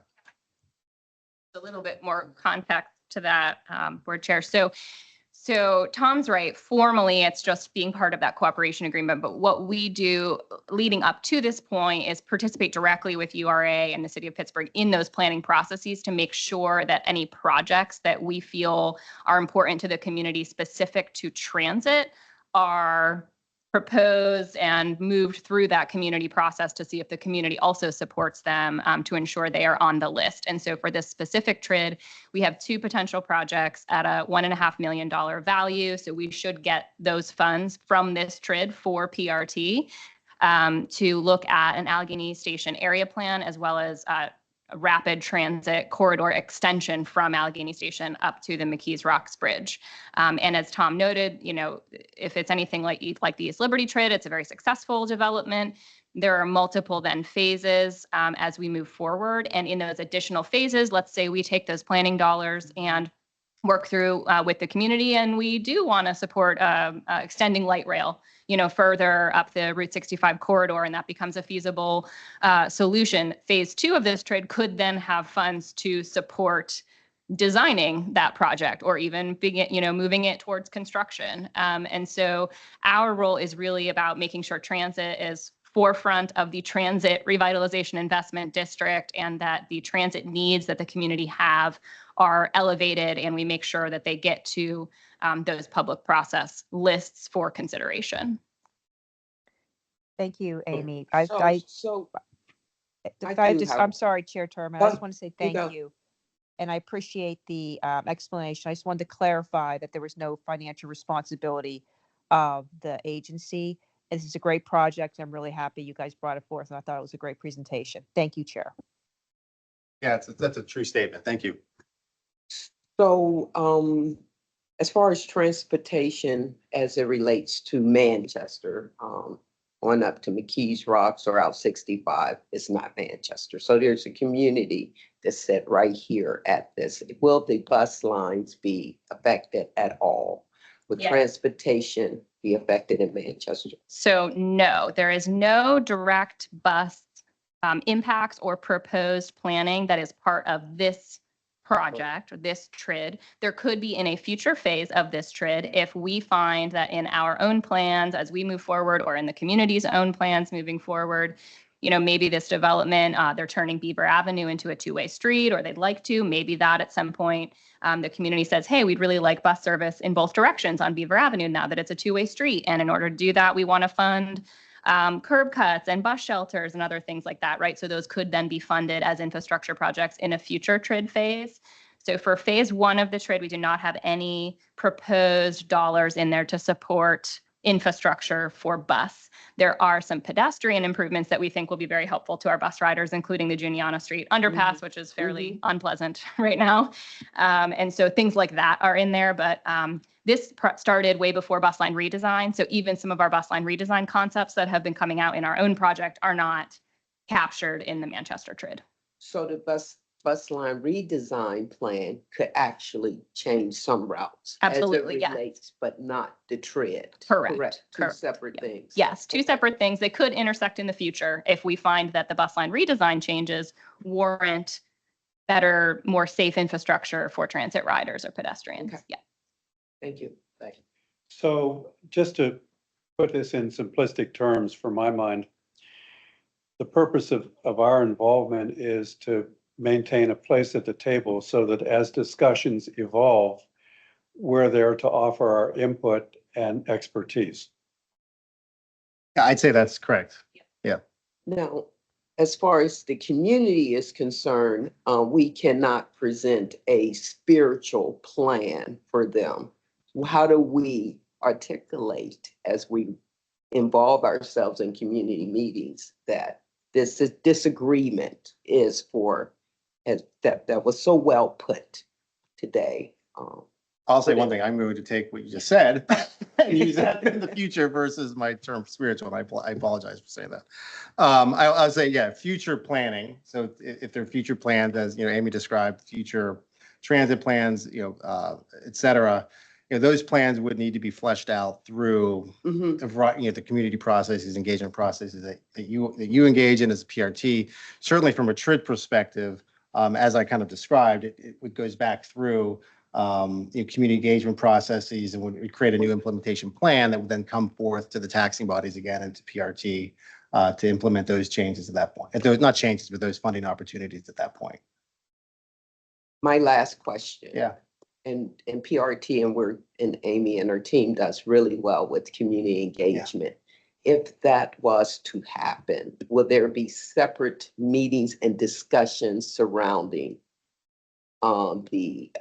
A little bit more context to that, board chair. So Tom's right. Formally, it's just being part of that cooperation agreement. But what we do leading up to this point is participate directly with URA and the city of Pittsburgh in those planning processes to make sure that any projects that we feel are important to the community specific to transit are proposed and moved through that community process to see if the community also supports them, to ensure they are on the list. And so for this specific TRID, we have two potential projects at a $1.5 million value. So we should get those funds from this TRID for PRT to look at an Allegheny Station area plan, as well as a rapid transit corridor extension from Allegheny Station up to the McKees Rocks Bridge. And as Tom noted, if it's anything like the East Liberty TRID, it's a very successful development. There are multiple then phases as we move forward. And in those additional phases, let's say we take those planning dollars and work through with the community, and we do want to support extending light rail further up the Route 65 corridor, and that becomes a feasible solution. Phase 2 of this TRID could then have funds to support designing that project or even moving it towards construction. And so our role is really about making sure transit is forefront of the transit revitalization investment district, and that the transit needs that the community have are elevated, and we make sure that they get to those public process lists for consideration. Thank you, Amy. I'm I'm sorry, Chair Terman. I just want to say thank you and I appreciate the explanation. I just wanted to clarify that there was no financial responsibility of the agency. This is a great project. I'm really happy you guys brought it forth, and I thought it was a great presentation. Thank you, Chair. Yeah, that's a true statement. Thank you. So, as far as transportation as it relates to Manchester, on up to McKees Rocks or out 65, it's not Manchester. So there's a community that's set right here at this. Will the bus lines be affected at all? Will Yes. transportation be affected in Manchester? So no, there is no direct bus impacts or proposed planning that is part of this project or this TRID. There could be in a future phase of this TRID if we find that in our own plans as we move forward or in the community's own plans moving forward, you know, maybe this development, they're turning Beaver Avenue into a two-way street, or they'd like to, maybe that at some point, the community says, hey, we'd really like bus service in both directions on Beaver Avenue now that it's a two-way street. And in order to do that, we want to fund curb cuts and bus shelters and other things like that, right? So those could then be funded as infrastructure projects in a future TRID phase. So for phase one of the TRID, we do not have any proposed dollars in there to support infrastructure for bus. There are some pedestrian improvements that we think will be very helpful to our bus riders, including the Juniata Street underpass, which is fairly unpleasant right now. And so things like that are in there, but this started way before bus line redesign. So even some of our bus line redesign concepts that have been coming out in our own project are not captured in the Manchester TRID. So the bus line redesign plan could actually change some routes. Absolutely, as it yeah. relates, but not the TRID. Correct. Two Correct. separate things. Yes, two separate things. They could intersect in the future if we find that the bus line redesign changes warrant better, more safe infrastructure for transit riders or pedestrians. Okay. Yeah. Thank you. Thank you. So just to put this in simplistic terms, for my mind, the purpose of our involvement is to maintain a place at the table so that as discussions evolve, we're there to offer our input and expertise. Yeah, I'd say that's correct. Yeah. Now, as far as the community is concerned, we cannot present a spiritual plan for them. How do we articulate as we involve ourselves in community meetings that this disagreement is for, as that was so well put today? I'll say one thing. I'm going to take what you just said and use that in the future versus my term spiritual. And I apologize for saying that. I'll say, yeah, future planning. So if there are future plans, as you know, Amy described, future transit plans, et cetera, those plans would need to be fleshed out through a variety, the community processes, engagement processes that you engage in as a PRT. Certainly from a TRID perspective, as I kind of described, it goes back through community engagement processes, and would create a new implementation plan that would then come forth to the taxing bodies again and to PRT to implement those changes at that point. And those, not changes, but those funding opportunities at that point. My last question. Yeah. And PRT and Amy and her team does really well with community engagement. Yeah. If that was to happen, will there be separate meetings and discussions surrounding the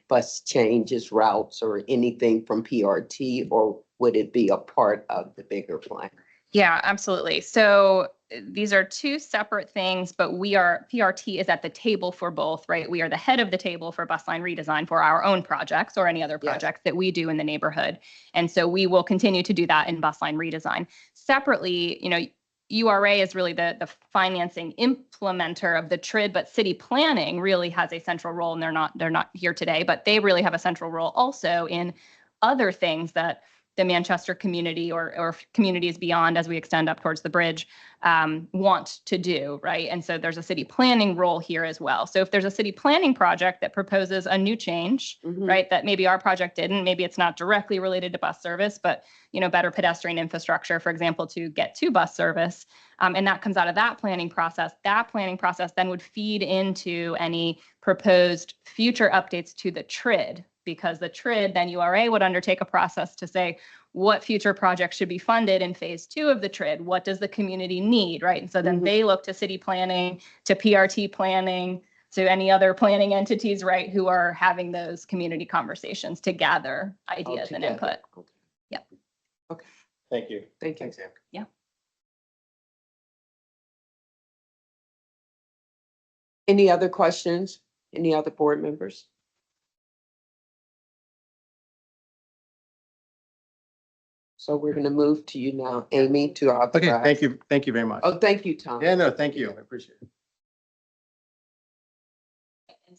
bus changes, routes, or anything from PRT, or would it be a part of the bigger plan? Yeah, absolutely. So these are two separate things, but PRT is at the table for both, right? We are the head of the table for bus line redesign for our own projects or any other projects that we do in the neighborhood. And so we will continue to do that in bus line redesign. Separately, URA is really the financing implementer of the TRID, but city planning really has a central role, and they're not here today, but they really have a central role also in other things that the Manchester community or communities beyond as we extend up towards the bridge want to do, right? And so there's a city planning role here as well. So if there's a city planning project that proposes a new change, right, that maybe our project didn't, maybe it's not directly related to bus service, but better pedestrian infrastructure, for example, to get to bus service, and that comes out of that planning process then would feed into any proposed future updates to the TRID, because the TRID, then URA would undertake a process to say what future projects should be funded in phase 2 of the TRID. What does the community need, right? And so then they look to city planning, to PRT planning, to any other planning entities, right, who are having those community conversations to gather ideas and Altogether. input. Okay. Yep. Okay, Thank you. thank you. Thanks, Sam. Yeah. Any other questions? Any other board members? So we're gonna move to you now, Amy, to authorize. Okay, thank you. Thank you very much. Oh, thank you, Tom. Yeah, no, thank you. I appreciate it.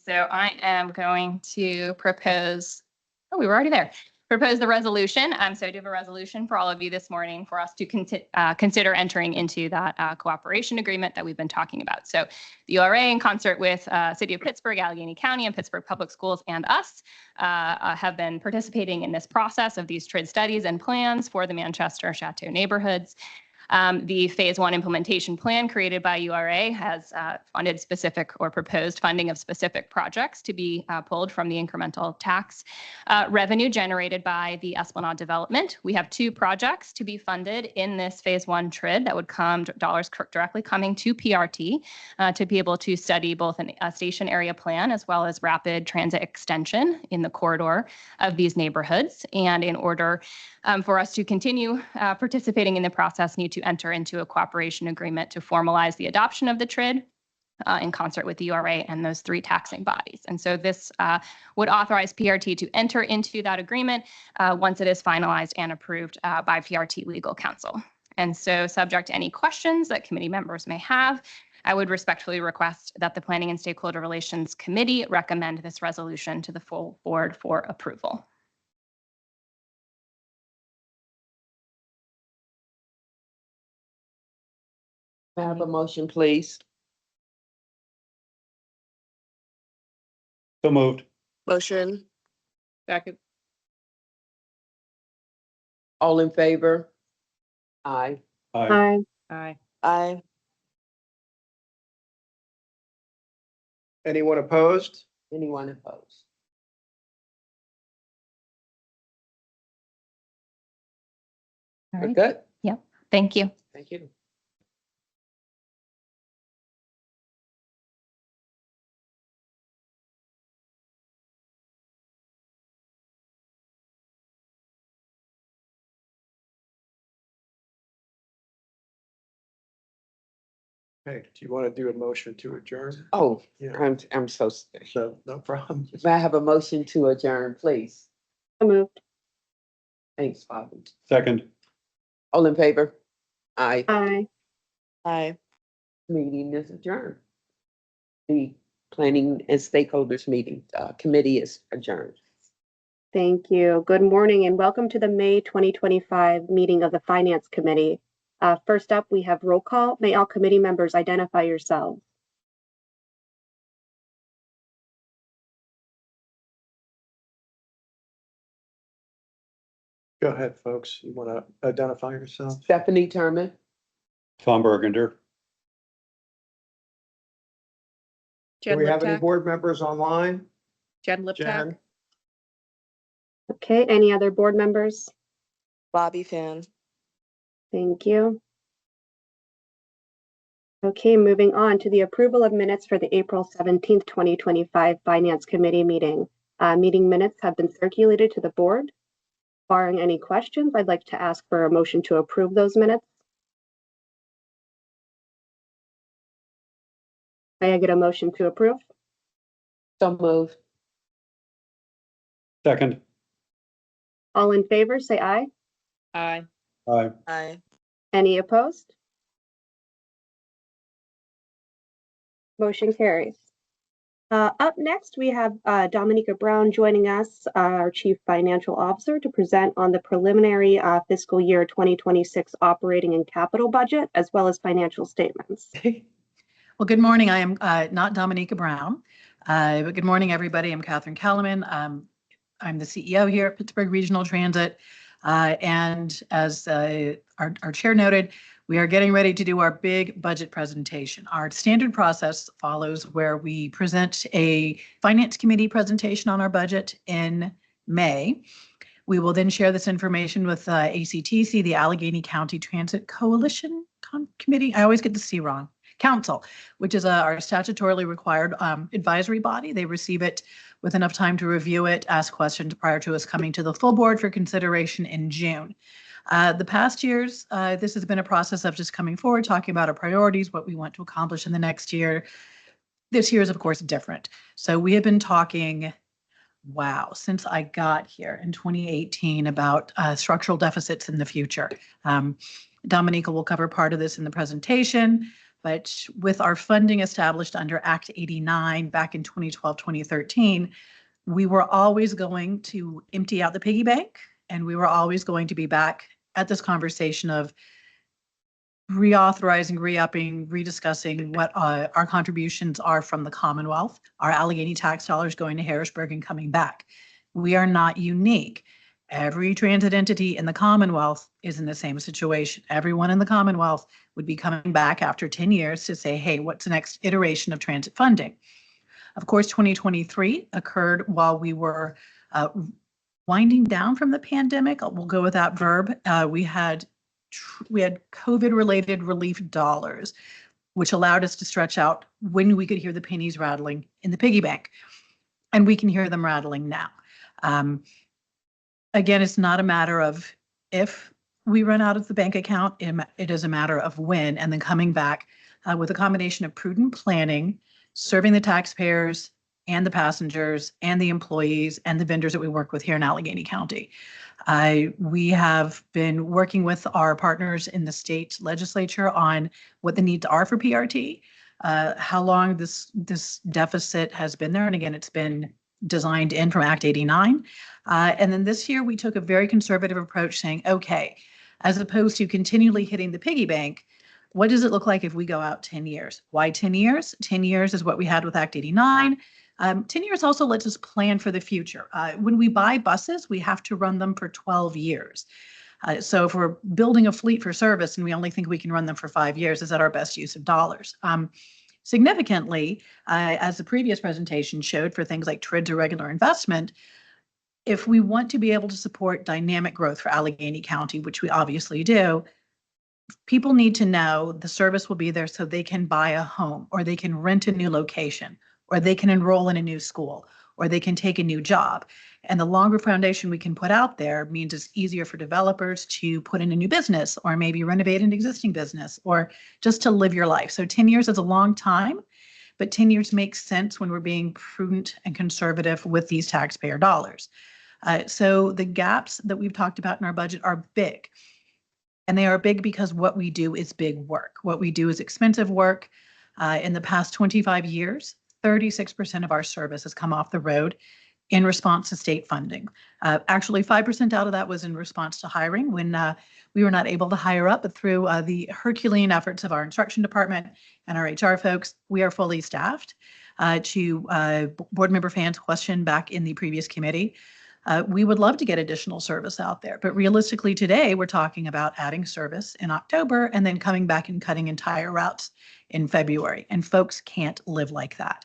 So I am going to propose, oh, we were already there. Propose the resolution. So I do have a resolution for all of you this morning for us to consider entering into that cooperation agreement that we've been talking about. So the URA, in concert with City of Pittsburgh, Allegheny County, and Pittsburgh Public Schools and us, have been participating in this process of these TRID studies and plans for the Manchester Chateau neighborhoods. The phase 1 implementation plan created by URA has funded specific or proposed funding of specific projects to be pulled from the incremental tax revenue generated by the Esplanade development. We have 2 projects to be funded in this phase 1 TRID that would come dollars directly coming to PRT to be able to study both a station area plan as well as rapid transit extension in the corridor of these neighborhoods. And in order for us to continue participating in the process, need to enter into a cooperation agreement to formalize the adoption of the TRID in concert with the URA and those 3 taxing bodies. And so this would authorize PRT to enter into that agreement once it is finalized and approved by PRT legal counsel. And so, subject to any questions that committee members may have, I would respectfully request that the Planning and Stakeholder Relations Committee recommend this resolution to the full board for approval. May I have a motion, please? So moved. Motion. Second. All in favor? Aye. Aye. Aye. Aye. Aye. Anyone opposed? Anyone opposed? All We're right. good? Thank you. Thank you. Hey, do you want to do a motion to adjourn? Oh, Yeah. I'm so sorry. So, no problem. May I have a motion to adjourn, please? So moved. Thanks, Bobby. Second. All in favor? Aye. Aye. Aye. Meeting is adjourned. The Planning and Stakeholders Meeting Committee is adjourned. Thank you. Good morning and welcome to the May 2025 meeting of the Finance Committee. First up, we have roll call. May all committee members identify yourselves. Go ahead, folks. You want to identify yourself? Stephanie Turman, Tom Burgunder. Do Jen we have any Liptak. board members online? Jen Liptak. Jen? Okay, any other board members? Bobby Fan. Thank you. Okay, moving on to the approval of minutes for the April 17th, 2025 Finance Committee meeting. Meeting minutes have been circulated to the board. Barring any questions, I'd like to ask for a motion to approve those minutes. May I get a motion to approve? so moved. Second. All in favor, say aye. Aye. Aye. Aye. Any opposed? Motion carries. Up next, we have Dominica Brown joining us, our Chief Financial Officer, to present on the preliminary fiscal year 2026 operating and capital budget, as well as financial statements. Well, good morning. I am not Dominica Brown, but good morning, everybody. I'm Catherine Kellerman. I'm the CEO here at Pittsburgh Regional Transit. And as our chair noted, we are getting ready to do our big budget presentation. Our standard process follows where we present a finance committee presentation on our budget in May. We will then share this information with ACTC, the Allegheny County Transit Coalition Committee. I always get the C wrong. Council, which is our statutorily required advisory body. They receive it with enough time to review it, ask questions prior to us coming to the full board for consideration in June. The past years, this has been a process of just coming forward, talking about our priorities, what we want to accomplish in the next year. This year is, of course, different. So we have been talking, wow, since I got here in 2018 about structural deficits in the future. Dominica will cover part of this in the presentation, but with our funding established under Act 89 back in 2012, 2013, we were always going to empty out the piggy bank, and we were always going to be back at this conversation of reauthorizing, re-upping, rediscussing what our contributions are from the Commonwealth, our Allegheny tax dollars going to Harrisburg and coming back. We are not unique. Every transit entity in the Commonwealth is in the same situation. Everyone in the Commonwealth would be coming back after 10 years to say, hey, what's the next iteration of transit funding? Of course, 2023 occurred while we were winding down from the pandemic. We'll go with that verb. We had COVID-related relief dollars, which allowed us to stretch out when we could hear the pennies rattling in the piggy bank. And we can hear them rattling now. Again, it's not a matter of if we run out of the bank account, it is a matter of when, and then coming back with a combination of prudent planning, serving the taxpayers and the passengers and the employees and the vendors that we work with here in Allegheny County. We have been working with our partners in the state legislature on what the needs are for PRT, how long this deficit has been there. And again, it's been designed in from Act 89. And then this year, we took a very conservative approach saying, okay, as opposed to continually hitting the piggy bank, what does it look like if we go out 10 years? Why 10 years? 10 years is what we had with Act 89. 10 years also lets us plan for the future. When we buy buses, we have to run them for 12 years. So if we're building a fleet for service and we only think we can run them for 5 years, is that our best use of dollars? Significantly, as the previous presentation showed for things like TRID's irregular investment, if we want to be able to support dynamic growth for Allegheny County, which we obviously do, people need to know the service will be there so they can buy a home, or they can rent a new location, or they can enroll in a new school, or they can take a new job. And the longer foundation we can put out there means it's easier for developers to put in a new business, or maybe renovate an existing business, or just to live your life. So 10 years is a long time, but 10 years makes sense when we're being prudent and conservative with these taxpayer dollars. So the gaps that we've talked about in our budget are big. And they are big because what we do is big work. What we do is expensive work. In the past 25 years, 36% of our service has come off the road in response to state funding. Actually, 5% out of that was in response to hiring when we were not able to hire up, but through the Herculean efforts of our instruction department and our HR folks, we are fully staffed. To board member Phan's question back in the previous committee, we would love to get additional service out there, but realistically today we're talking about adding service in October and then coming back and cutting entire routes in February, and folks can't live like that.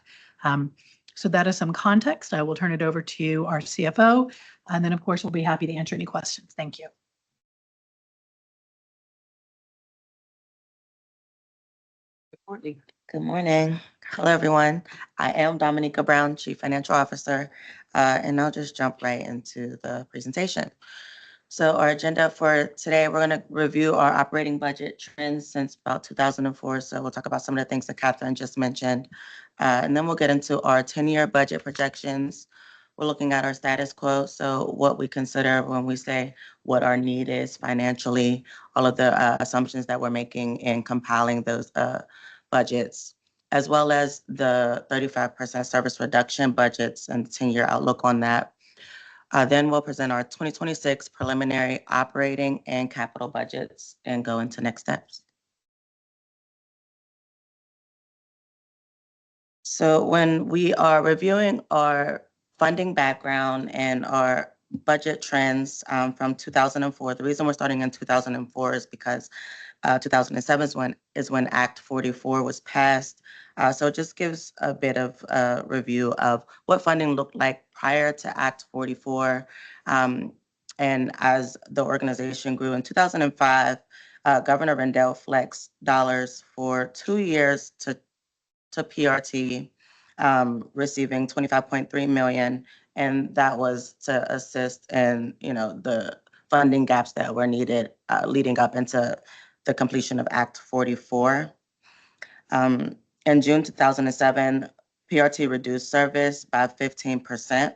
So that is some context. I will turn it over to our CFO, and then of course we'll be happy to answer any questions. Thank you. Good morning. Good morning. Hello, everyone. I am Dominica Brown, Chief Financial Officer, and I'll just jump right into the presentation. So our agenda for today, we're going to review our operating budget trends since about 2004. So we'll talk about some of the things that Catherine just mentioned, and then we'll get into our 10-year budget projections. We're looking at our status quo, so what we consider when we say what our need is financially, all of the assumptions that we're making in compiling those budgets, as well as the 35% service reduction budgets and 10-year outlook on that. Then we'll present our 2026 preliminary operating and capital budgets and go into next steps. So when we are reviewing our funding background and our budget trends from 2004, the reason we're starting in 2004 is because 2007 is when Act 44 was passed. So it just gives a bit of a review of what funding looked like prior to Act 44. And as the organization grew in 2005, Governor Rendell flexed dollars for 2 years to PRT, receiving 25.3 million, and that was to assist in, the funding gaps that were needed leading up into the completion of Act 44. In June 2007, PRT reduced service by 15%.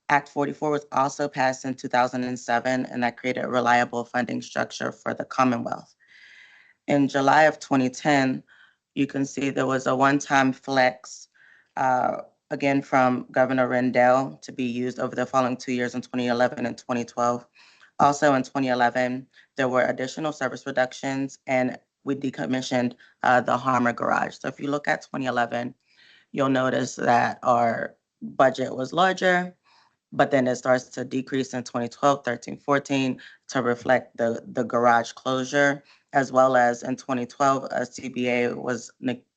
Act 44 was also passed in 2007, and that created a reliable funding structure for the Commonwealth. In July of 2010, you can see there was a one-time flex, again from Governor Rendell, to be used over the following 2 years in 2011 and 2012. Also in 2011, there were additional service reductions, and we decommissioned the Harmer Garage. So if you look at 2011, you'll notice that our budget was larger, but then it starts to decrease in 2012, 13, 14 to reflect the garage closure, as well as in 2012, a CBA was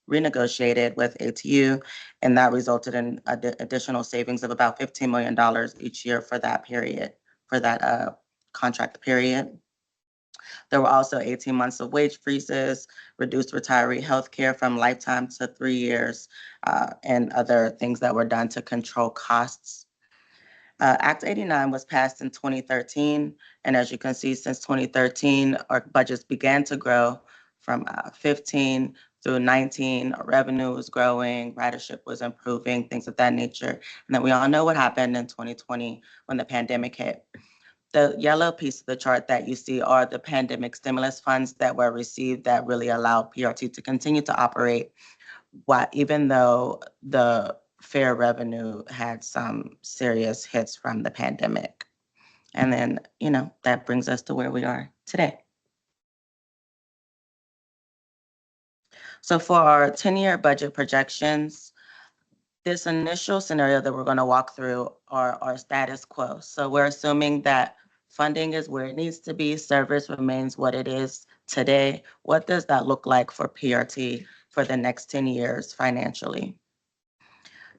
renegotiated with ATU, and that resulted in additional savings of about $15 million each year for that period, for that contract period. There were also 18 months of wage freezes, reduced retiree health care from lifetime to 3 years, and other things that were done to control costs. Act 89 was passed in 2013, and as you can see, since 2013, our budgets began to grow from 15 through 19. Our revenue was growing, ridership was improving, things of that nature. And then we all know what happened in 2020 when the pandemic hit. The yellow piece of the chart that you see are the pandemic stimulus funds that were received that really allowed PRT to continue to operate, even though the fare revenue had some serious hits from the pandemic. And then, that brings us to where we are today. So for our 10-year budget projections, this initial scenario that we're going to walk through are our status quo. So we're assuming that funding is where it needs to be, service remains what it is today. What does that look like for PRT for the next 10 years financially?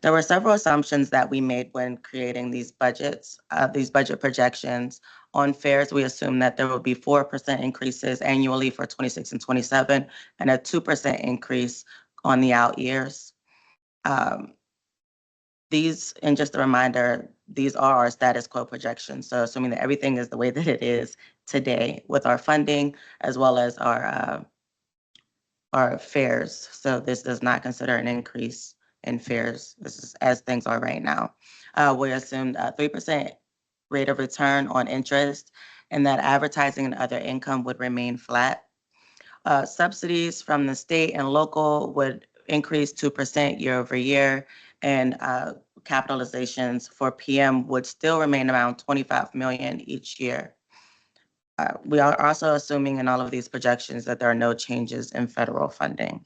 There were several assumptions that we made when creating these budgets, these budget projections. On fares, we assumed that there would be 4% increases annually for 26 and 27, and a 2% increase on the out years. These, and just a reminder, these are our status quo projections. So assuming that everything is the way that it is today with our funding, as well as our fares. So this does not consider an increase in fares. This is as things are right now. We assumed a 3% rate of return on interest, and that advertising and other income would remain flat. Subsidies from the state and local would increase 2% year over year, and capitalizations for PM would still remain around 25 million each year. We are also assuming in all of these projections that there are no changes in federal funding.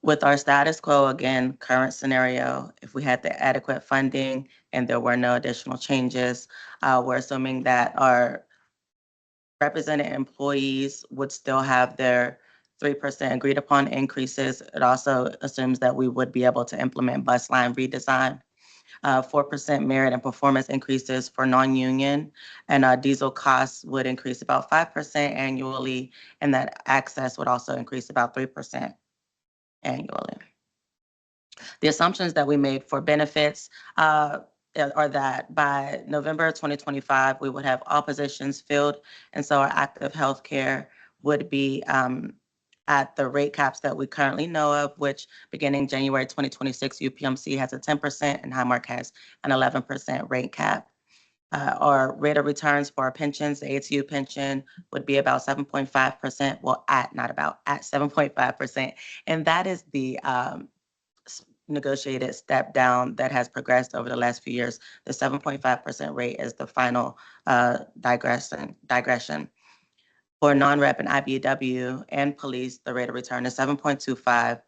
With our status quo, again, current scenario, if we had the adequate funding and there were no additional changes, we're assuming that our represented employees would still have their 3% agreed upon increases. It also assumes that we would be able to implement bus line redesign. 4% merit and performance increases for non-union, and diesel costs would increase about 5% annually, and that access would also increase about 3% annually. The assumptions that we made for benefits are that by November 2025, we would have all positions filled, and so our active healthcare would be at the rate caps that we currently know of, which beginning January 2026, UPMC has a 10% and Highmark has an 11% rate cap. Our rate of returns for our pensions, the ATU pension, would be about 7.5%, at 7.5%. And that is the negotiated step down that has progressed over the last few years. The 7.5% rate is the final digression. For non-rep and IBEW and police, the rate of return is 7.25,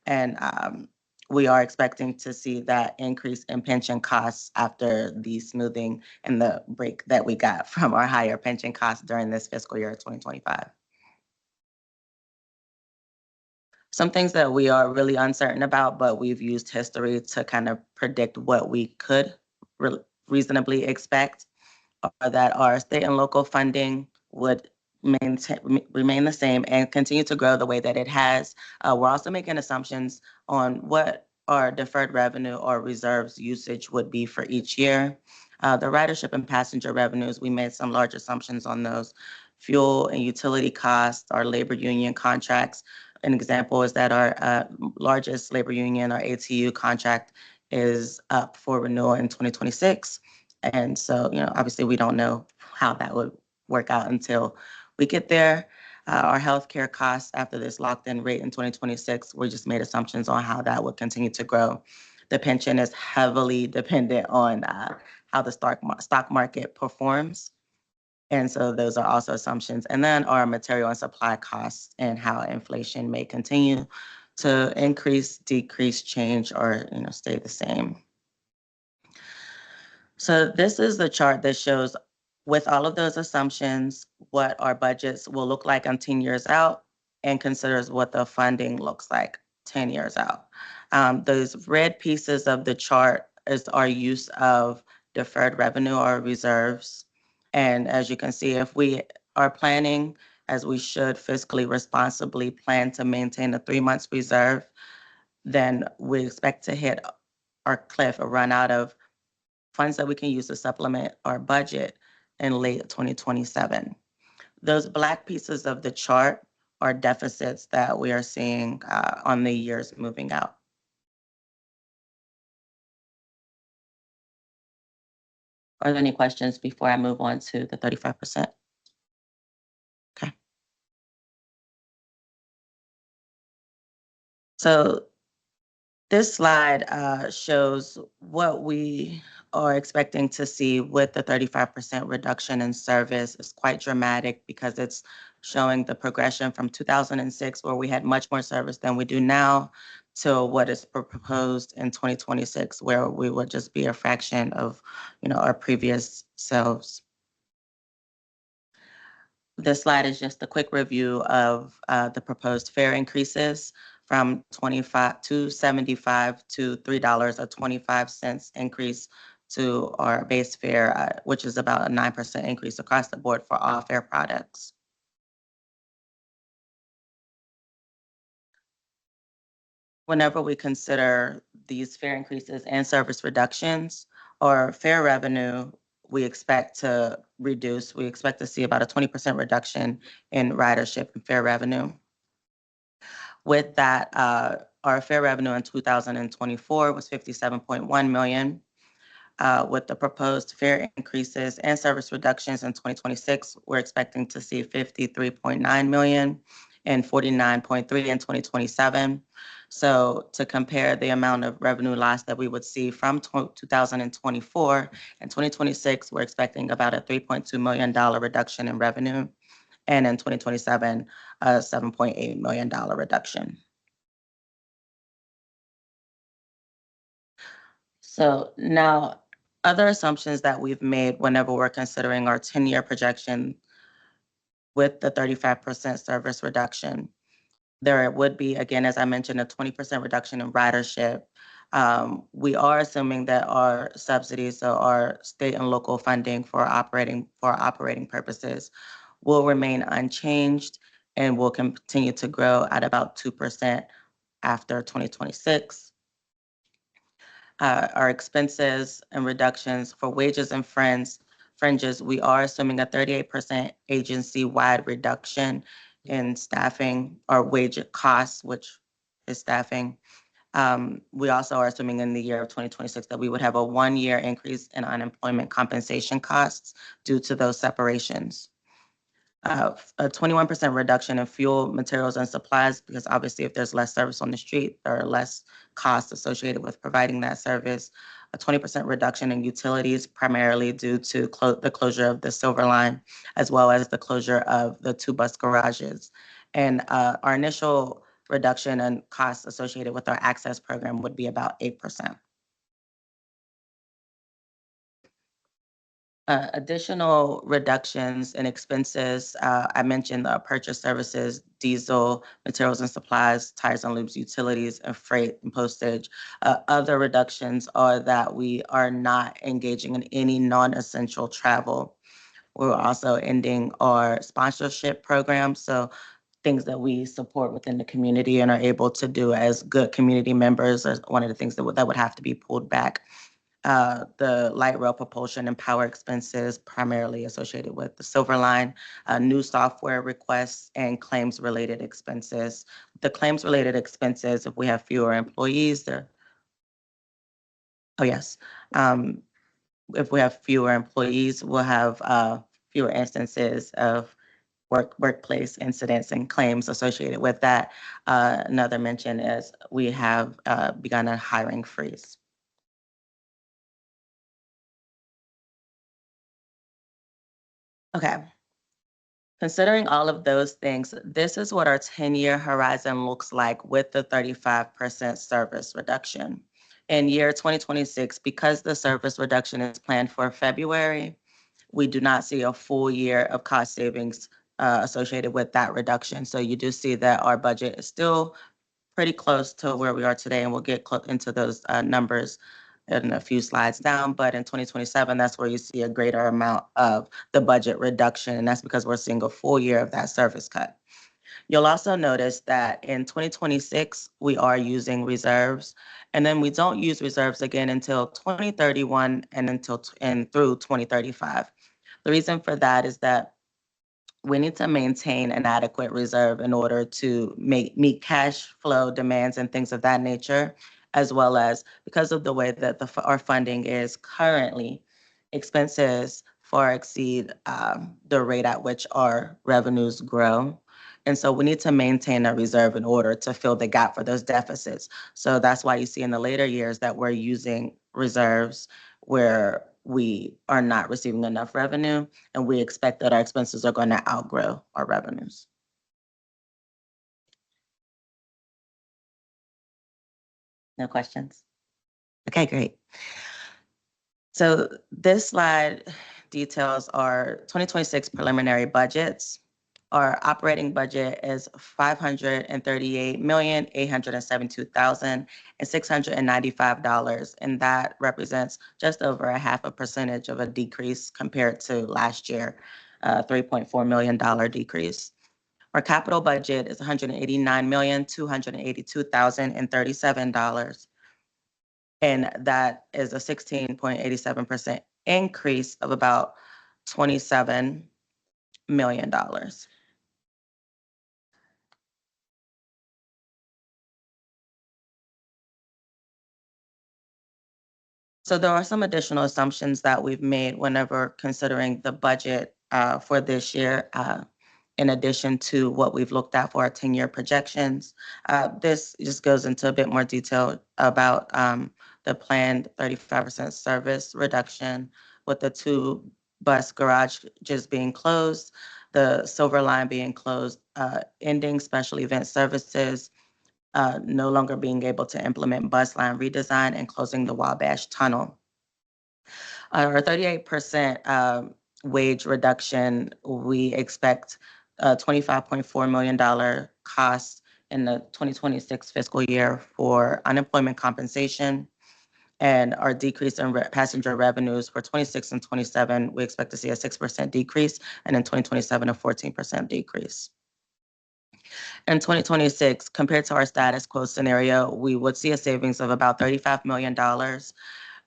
and we are expecting to see that increase in pension costs after the smoothing and the break that we got from our higher pension costs during this fiscal year 2025. Some things that we are really uncertain about, but we've used history to kind of predict what we could reasonably expect, are that our state and local funding would remain the same and continue to grow the way that it has. We're also making assumptions on what our deferred revenue or reserves usage would be for each year. The ridership and passenger revenues, we made some large assumptions on those. Fuel and utility costs, our labor union contracts. An example is that our largest labor union, our ATU contract, is up for renewal in 2026. And so, obviously we don't know how that would work out until we get there. Our healthcare costs after this locked-in rate in 2026, we just made assumptions on how that would continue to grow. The pension is heavily dependent on how the stock market performs. And so those are also assumptions. And then our material and supply costs and how inflation may continue to increase, decrease, change, or stay the same. So this is the chart that shows, with all of those assumptions, what our budgets will look like on 10 years out, and considers what the funding looks like 10 years out. Those red pieces of the chart is our use of deferred revenue or reserves. And as you can see, if we are planning, as we should fiscally responsibly plan to maintain a 3 months reserve, then we expect to hit our cliff or run out of funds that we can use to supplement our budget in late 2027. Those black pieces of the chart are deficits that we are seeing on the years moving out. Are there any questions before I move on to the 35%? Okay. So this slide shows what we are expecting to see with the 35% reduction in service. It's quite dramatic because it's showing the progression from 2006, where we had much more service than we do now, to what is proposed in 2026, where we would just be a fraction of, our previous selves. This slide is just a quick review of the proposed fare increases from $2.75 to $3, a 25 cents increase to our base fare, which is about a 9% increase across the board for all fare products. Whenever we consider these fare increases and service reductions, our fare revenue, we expect to reduce. We expect to see about a 20% reduction in ridership and fare revenue. With that, our fare revenue in 2024 was $57.1 million. With the proposed fare increases and service reductions in 2026, we're expecting to see $53.9 million and $49.3 million in 2027. So to compare the amount of revenue loss that we would see from 2024 and 2026, we're expecting about a $3.2 million reduction in revenue. And in 2027, a $7.8 million reduction. So now, other assumptions that we've made whenever we're considering our 10-year projection with the 35% service reduction, there would be, again, as I mentioned, a 20% reduction in ridership. We are assuming that our subsidies, so our state and local funding for operating purposes, will remain unchanged and will continue to grow at about 2% after 2026. Our expenses and reductions for wages and fringes, we are assuming a 38% agency-wide reduction in staffing or wage costs, which is staffing. We also are assuming in the year of 2026 that we would have a 1-year increase in unemployment compensation costs due to those separations. A 21% reduction in fuel, materials, and supplies, because obviously if there's less service on the street, there are less costs associated with providing that service. A 20% reduction in utilities, primarily due to the closure of the Silver Line, as well as the closure of the 2 bus garages. And our initial reduction in costs associated with our access program would be about 8%. Additional reductions in expenses, I mentioned purchase services, diesel, materials and supplies, tires and lubes, utilities, and freight and postage. Other reductions are that we are not engaging in any non-essential travel. We're also ending our sponsorship program. So things that we support within the community and are able to do as good community members is one of the things that would have to be pulled back. The light rail propulsion and power expenses primarily associated with the Silver Line, new software requests, and claims-related expenses. The claims-related expenses, if we have fewer employees, if we have fewer employees, we'll have fewer instances of workplace incidents and claims associated with that. Another mention is we have begun a hiring freeze. Okay. Considering all of those things, this is what our 10-year horizon looks like with the 35% service reduction. In year 2026, because the service reduction is planned for February, we do not see a full year of cost savings associated with that reduction. So you do see that our budget is still pretty close to where we are today, and we'll get into those numbers in a few slides down. But in 2027, that's where you see a greater amount of the budget reduction, and that's because we're seeing a full year of that service cut. You'll also notice that in 2026, we are using reserves, and then we don't use reserves again until 2031 and through 2035. The reason for that is that we need to maintain an adequate reserve in order to meet cash flow demands and things of that nature, as well as because of the way that our funding is currently, expenses far exceed the rate at which our revenues grow. And so we need to maintain a reserve in order to fill the gap for those deficits. So that's why you see in the later years that we're using reserves where we are not receiving enough revenue, and we expect that our expenses are going to outgrow our revenues. No questions? Okay, great. So this slide details our 2026 preliminary budgets. Our operating budget is $538,872,695, and that represents just over 0.5% of a decrease compared to last year, $3.4 million decrease. Our capital budget is $189,282,037, and that is a 16.87% increase of about $27 million. So there are some additional assumptions that we've made whenever considering the budget for this year, in addition to what we've looked at for our 10-year projections. This just goes into a bit more detail about the planned 35% service reduction with the 2 bus garages being closed, the Silver Line being closed, ending special event services, no longer being able to implement bus line redesign, and closing the Wabash Tunnel. Our 38% wage reduction, we expect a $25.4 million cost in the 2026 fiscal year for unemployment compensation. And our decrease in passenger revenues for 26 and 27, we expect to see a 6% decrease, and in 2027, a 14% decrease. In 2026, compared to our status quo scenario, we would see a savings of about $35 million.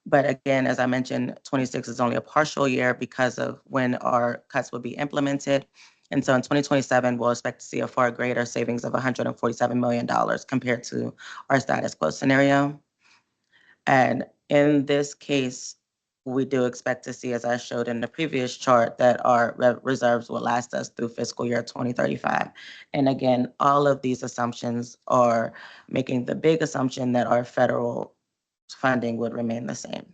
But again, as I mentioned, 26 is only a partial year because of when our cuts will be implemented. And so in 2027, we'll expect to see a far greater savings of $147 million compared to our status quo scenario. And in this case, we do expect to see, as I showed in the previous chart, that our reserves will last us through fiscal year 2035. And again, all of these assumptions are making the big assumption that our federal funding would remain the same.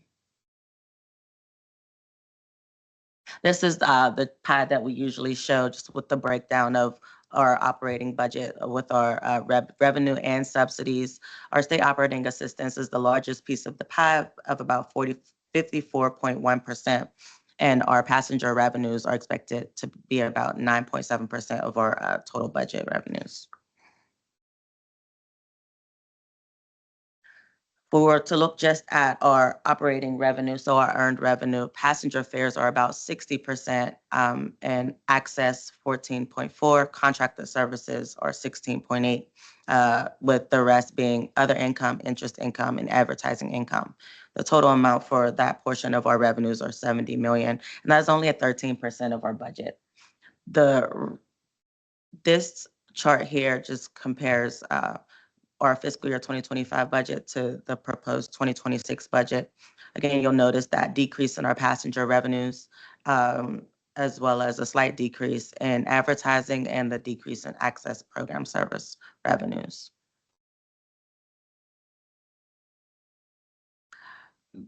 This is the pie that we usually show, just with the breakdown of our operating budget with our revenue and subsidies. Our state operating assistance is the largest piece of the pie of about 54.1%, and our passenger revenues are expected to be about 9.7% of our total budget revenues. we were to look just at our operating revenue, so our earned revenue, passenger fares are about 60%, and access 14.4, contracted services are 16.8, with the rest being other income, interest income, and advertising income. The total amount for that portion of our revenues are 70 million, and that's only at 13% of our budget. This chart here just compares our fiscal year 2025 budget to the proposed 2026 budget. Again, you'll notice that decrease in our passenger revenues, as well as a slight decrease in advertising and the decrease in access program service revenues.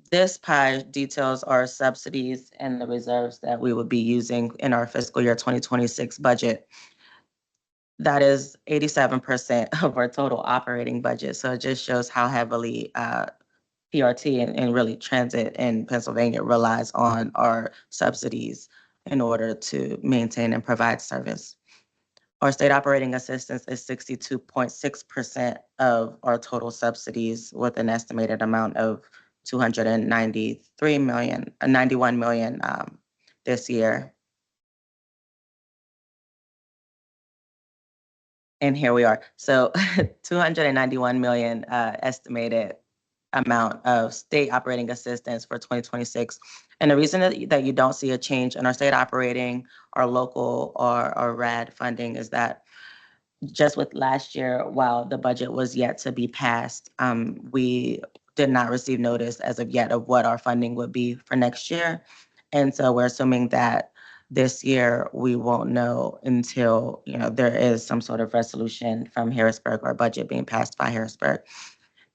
This pie details our subsidies and the reserves that we would be using in our fiscal year 2026 budget. That is 87% of our total operating budget. So it just shows how heavily PRT and really transit in Pennsylvania relies on our subsidies in order to maintain and provide service. Our state operating assistance is 62.6% of our total subsidies, with an estimated amount of 91 million this year. And here we are. So 291 million estimated amount of state operating assistance for 2026. And the reason that you don't see a change in our state operating, our local, or our RAD funding is that just with last year, while the budget was yet to be passed, we did not receive notice as of yet of what our funding would be for next year. And so we're assuming that this year we won't know until there is some sort of resolution from Harrisburg or budget being passed by Harrisburg.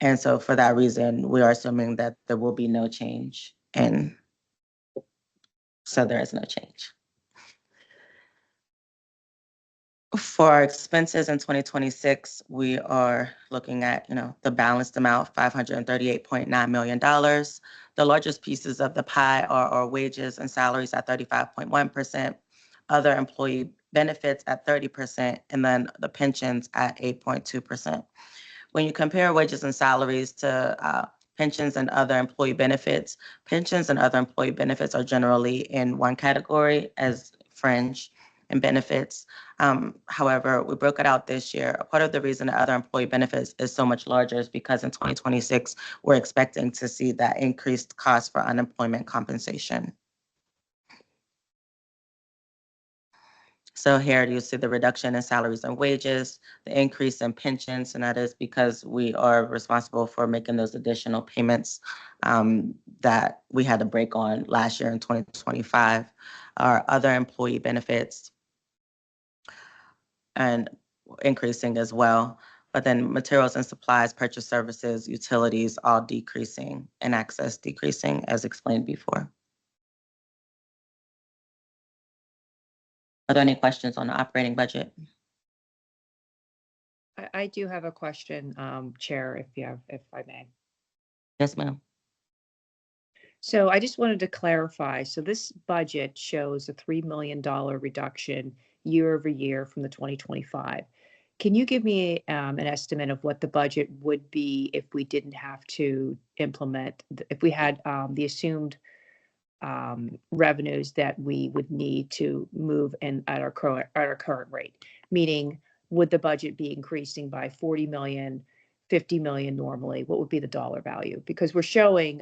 And so for that reason, we are assuming that there will be no change. And so there is no change. For our expenses in 2026, we are looking at, the balanced amount, $538.9 million. The largest pieces of the pie are our wages and salaries at 35.1%, other employee benefits at 30%, and then the pensions at 8.2%. When you compare wages and salaries to pensions and other employee benefits, are generally in one category as fringe and benefits. However, we broke it out this year. Part of the reason that other employee benefits is so much larger is because in 2026, we're expecting to see that increased cost for unemployment compensation. So here you see the reduction in salaries and wages, the increase in pensions, and that is because we are responsible for making those additional payments that we had to break on last year in 2025. Our other employee benefits and increasing as well, but then materials and supplies, purchase services, utilities, all decreasing, and access decreasing as explained before. Are there any questions on the operating budget? I do have a question, Chair, if I may. Yes, ma'am. So I just wanted to clarify. So this budget shows a $3 million reduction year over year from the 2025. Can you give me an estimate of what the budget would be if we didn't have to implement, if we had the assumed revenues that we would need to move in at our current rate? Meaning, would the budget be increasing by 40 million, 50 million normally? What would be the dollar value? Because we're showing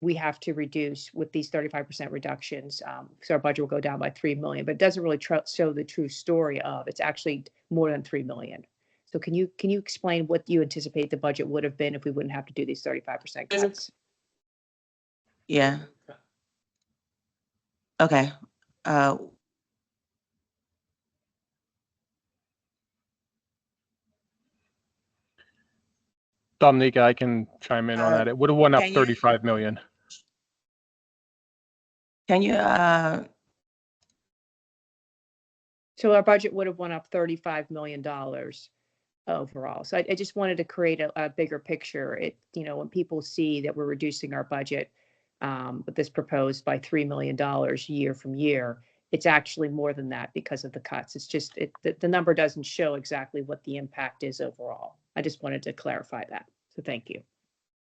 we have to reduce with these 35% reductions. So our budget will go down by 3 million, but it doesn't really show the true story of it's actually more than 3 million. So can you explain what you anticipate the budget would have been if we wouldn't have to do these 35% cuts? Yeah. Okay. Dominica, I can chime in on that. It would have went up can you- 35 million. Can you, So our budget would have went up $35 million overall. So I just wanted to create a bigger picture. When people see that we're reducing our budget with this proposed by $3 million year from year, it's actually more than that because of the cuts. It's just the number doesn't show exactly what the impact is overall. I just wanted to clarify that. So thank you.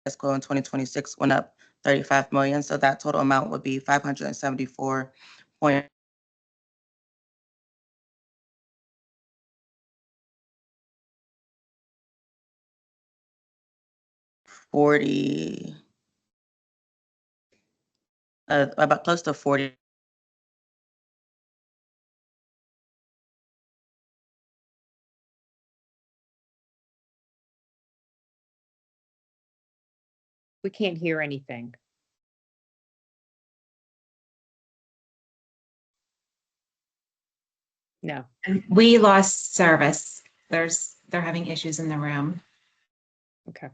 fiscal in 2026 went up 35 million. So that total amount would be 574 point. About close to 40. We can't hear anything. No. We lost service. They're having issues in the room. Okay.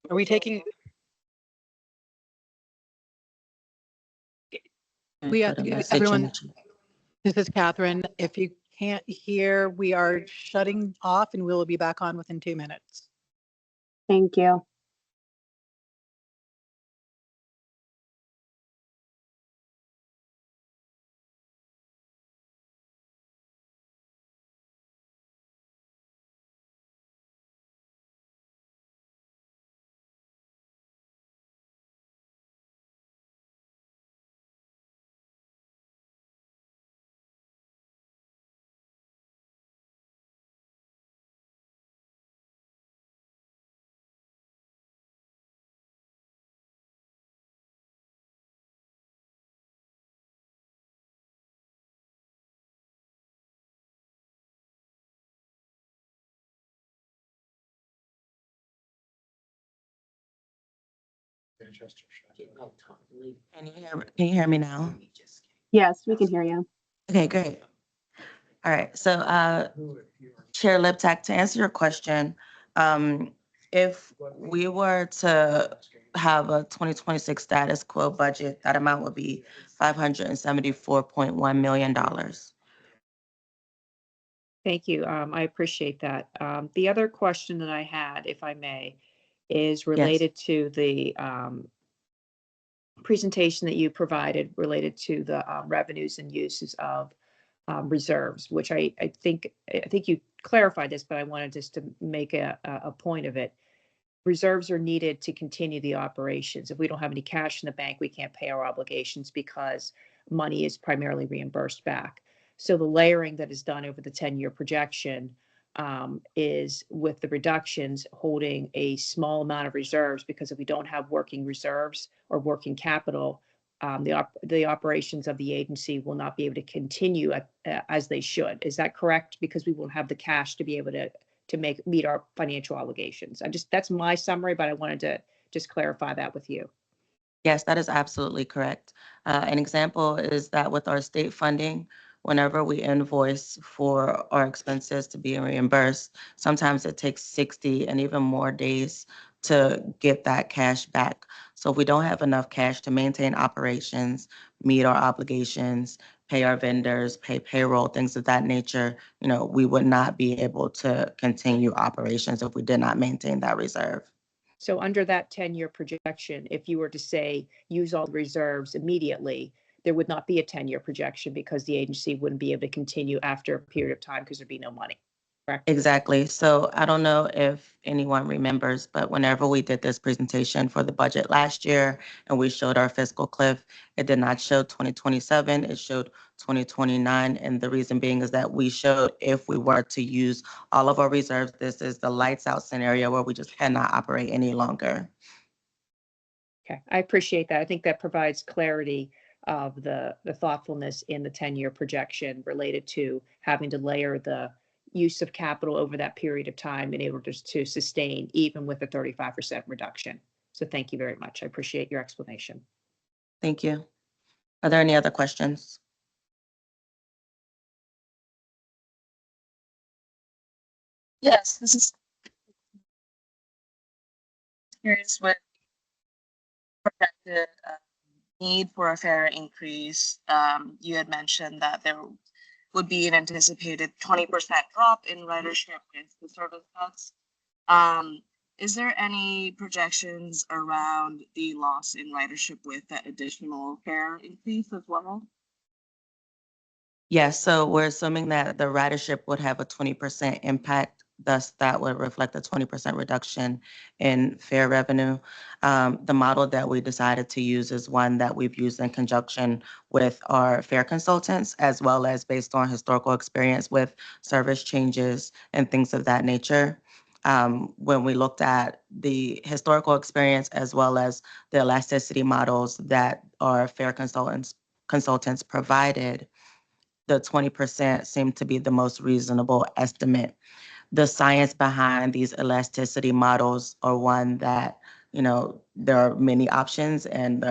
Are we taking, everyone, this is Catherine. If you can't hear, we are shutting off and we'll be back on within 2 minutes. Thank you. Can you hear me now? Yes, we can hear you. Okay, great. All right, so Chair Liptak, to answer your question, if we were to have a 2026 status quo budget, that amount would be $574.1 million. Thank you. I appreciate that. The other question that I had, if I may, is related to the presentation that you provided related to the revenues and uses of reserves, which I think you clarified this, but I wanted just to make a point of it. Reserves are needed to continue the operations. If we don't have any cash in the bank, we can't pay our obligations because money is primarily reimbursed back. So the layering that is done over the 10-year projection is with the reductions holding a small amount of reserves, because if we don't have working reserves or working capital, the operations of the agency will not be able to continue as they should. Is that correct? Because we won't have the cash to be able to meet our financial obligations. That's my summary, but I wanted to just clarify that with you. Yes, that is absolutely correct. An example is that with our state funding, whenever we invoice for our expenses to be reimbursed, sometimes it takes 60 and even more days to get that cash back. So if we don't have enough cash to maintain operations, meet our obligations, pay our vendors, pay payroll, things of that nature, we would not be able to continue operations if we did not maintain that reserve. So under that 10-year projection, if you were to say, use all the reserves immediately, there would not be a 10-year projection because the agency wouldn't be able to continue after a period of time because there'd be no money. Correct? Exactly. So I don't know if anyone remembers, but whenever we did this presentation for the budget last year and we showed our fiscal cliff, it did not show 2027, it showed 2029. And the reason being is that we showed if we were to use all of our reserves, this is the lights out scenario where we just cannot operate any longer. Okay, I appreciate that. I think that provides clarity of the thoughtfulness in the 10-year projection related to having to layer the use of capital over that period of time in order to sustain even with a 35% reduction. So thank you very much. I appreciate your explanation. Thank you. Are there any other questions? Yes, this is curious with projected need for a fare increase. You had mentioned that there would be an anticipated 20% drop in ridership if the service cuts. Is there any projections around the loss in ridership with that additional fare increase as well? Yes, so we're assuming that the ridership would have a 20% impact, thus that would reflect a 20% reduction in fare revenue. The model that we decided to use is one that we've used in conjunction with our fare consultants, as well as based on historical experience with service changes and things of that nature. When we looked at the historical experience as well as the elasticity models that our fare consultants provided, the 20% seemed to be the most reasonable estimate. The science behind these elasticity models are one that, there are many options and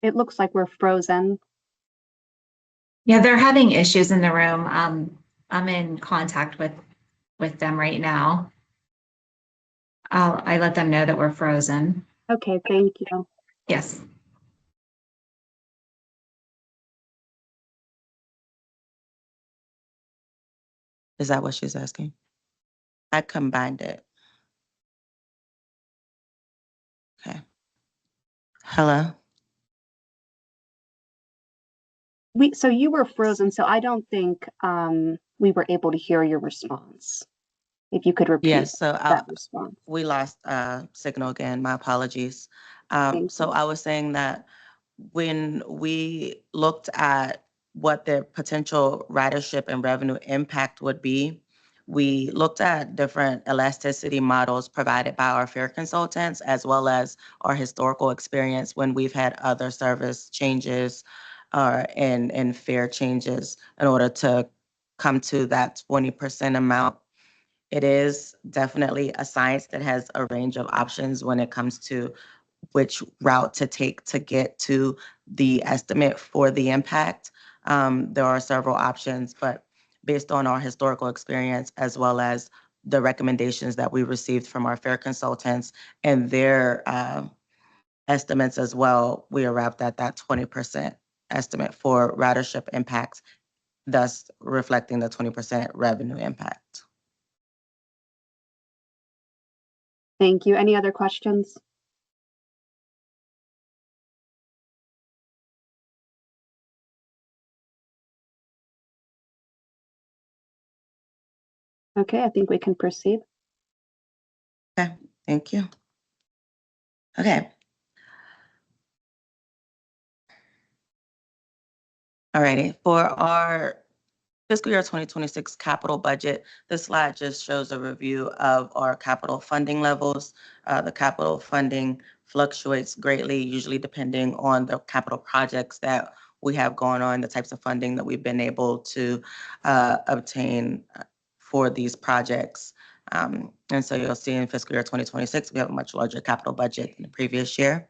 It looks like we're frozen. Yeah, they're having issues in the room. I'm in contact with them right now. I let them know that we're frozen. Okay, thank you. Yes. is that what she's asking? I combined it. Okay. Hello? So you were frozen, so I don't think we were able to hear your response. If you could repeat Yes, so that response. we lost signal again. My apologies. So I was saying that when we looked at what the potential ridership and revenue impact would be, we looked at different elasticity models provided by our fare consultants, as well as our historical experience when we've had other service changes and fare changes in order to come to that 20% amount. It is definitely a science that has a range of options when it comes to which route to take to get to the estimate for the impact. There are several options, but based on our historical experience, as well as the recommendations that we received from our fare consultants and their estimates as well, we arrived at that 20% estimate for ridership impacts, thus reflecting the 20% revenue impact. Thank you. Any other questions? Okay, I think we can proceed. Okay, thank you. Okay. Alrighty, for our fiscal year 2026 capital budget, this slide just shows a review of our capital funding levels. The capital funding fluctuates greatly, usually depending on the capital projects that we have going on, the types of funding that we've been able to obtain for these projects. And so you'll see in fiscal year 2026, we have a much larger capital budget than the previous year.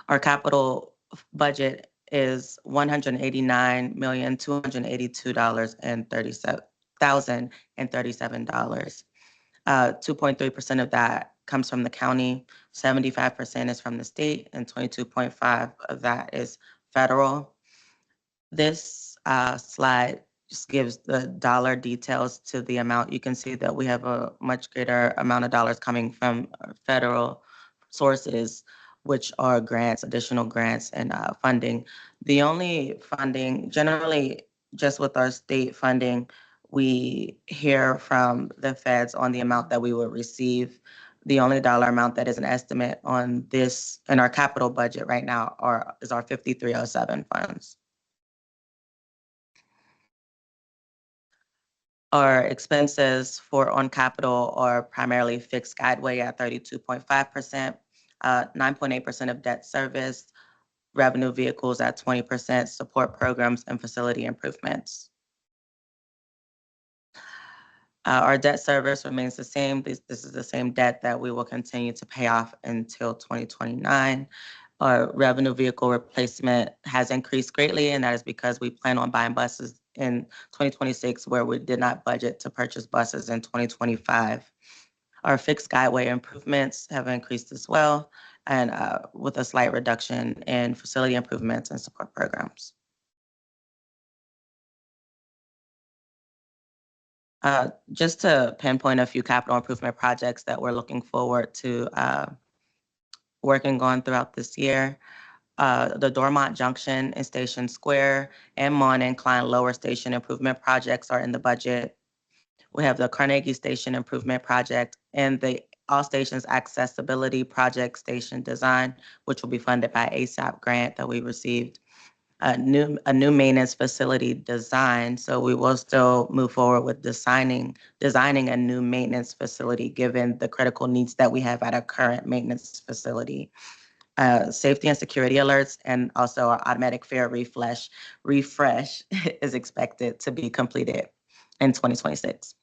Our capital budget is $189,282,037. $2.3% of that comes from the county, 75% is from the state, and 22.5% of that is federal. This slide just gives the dollar details to the amount. You can see that we have a much greater amount of dollars coming from federal sources, which are grants, additional grants and funding. The only funding, generally just with our state funding, we hear from the feds on the amount that we will receive. The only dollar amount that is an estimate on this in our capital budget right now is our 5307 funds. Our expenses on capital are primarily fixed guideway at 32.5%, 9.8% of debt service, revenue vehicles at 20%, support programs and facility improvements. Our debt service remains the same. This is the same debt that we will continue to pay off until 2029. Our revenue vehicle replacement has increased greatly, and that is because we plan on buying buses in 2026, where we did not budget to purchase buses in 2025. Our fixed guideway improvements have increased as well, and with a slight reduction in facility improvements and support programs. Just to pinpoint a few capital improvement projects that we're looking forward to working on throughout this year. The Dormont Junction and Station Square and Mon Incline Lower Station improvement projects are in the budget. We have the Carnegie Station Improvement Project and the All Stations Accessibility Project Station Design, which will be funded by ASAP grant that we received. A new maintenance facility design. So we will still move forward with designing a new maintenance facility, given the critical needs that we have at our current maintenance facility. Safety and security alerts, and also our automatic fare refresh is expected to be completed in 2026.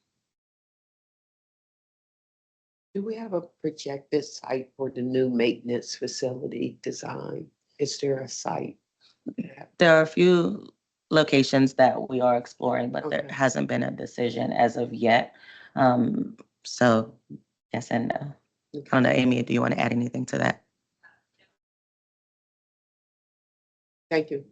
Do we have a projected site for the new maintenance facility design? Is there a site? There are a few locations that we are exploring, but there Okay. hasn't been a decision as of yet. So yes and no. I don't know, Amy, do you want to add anything to that? Thank you.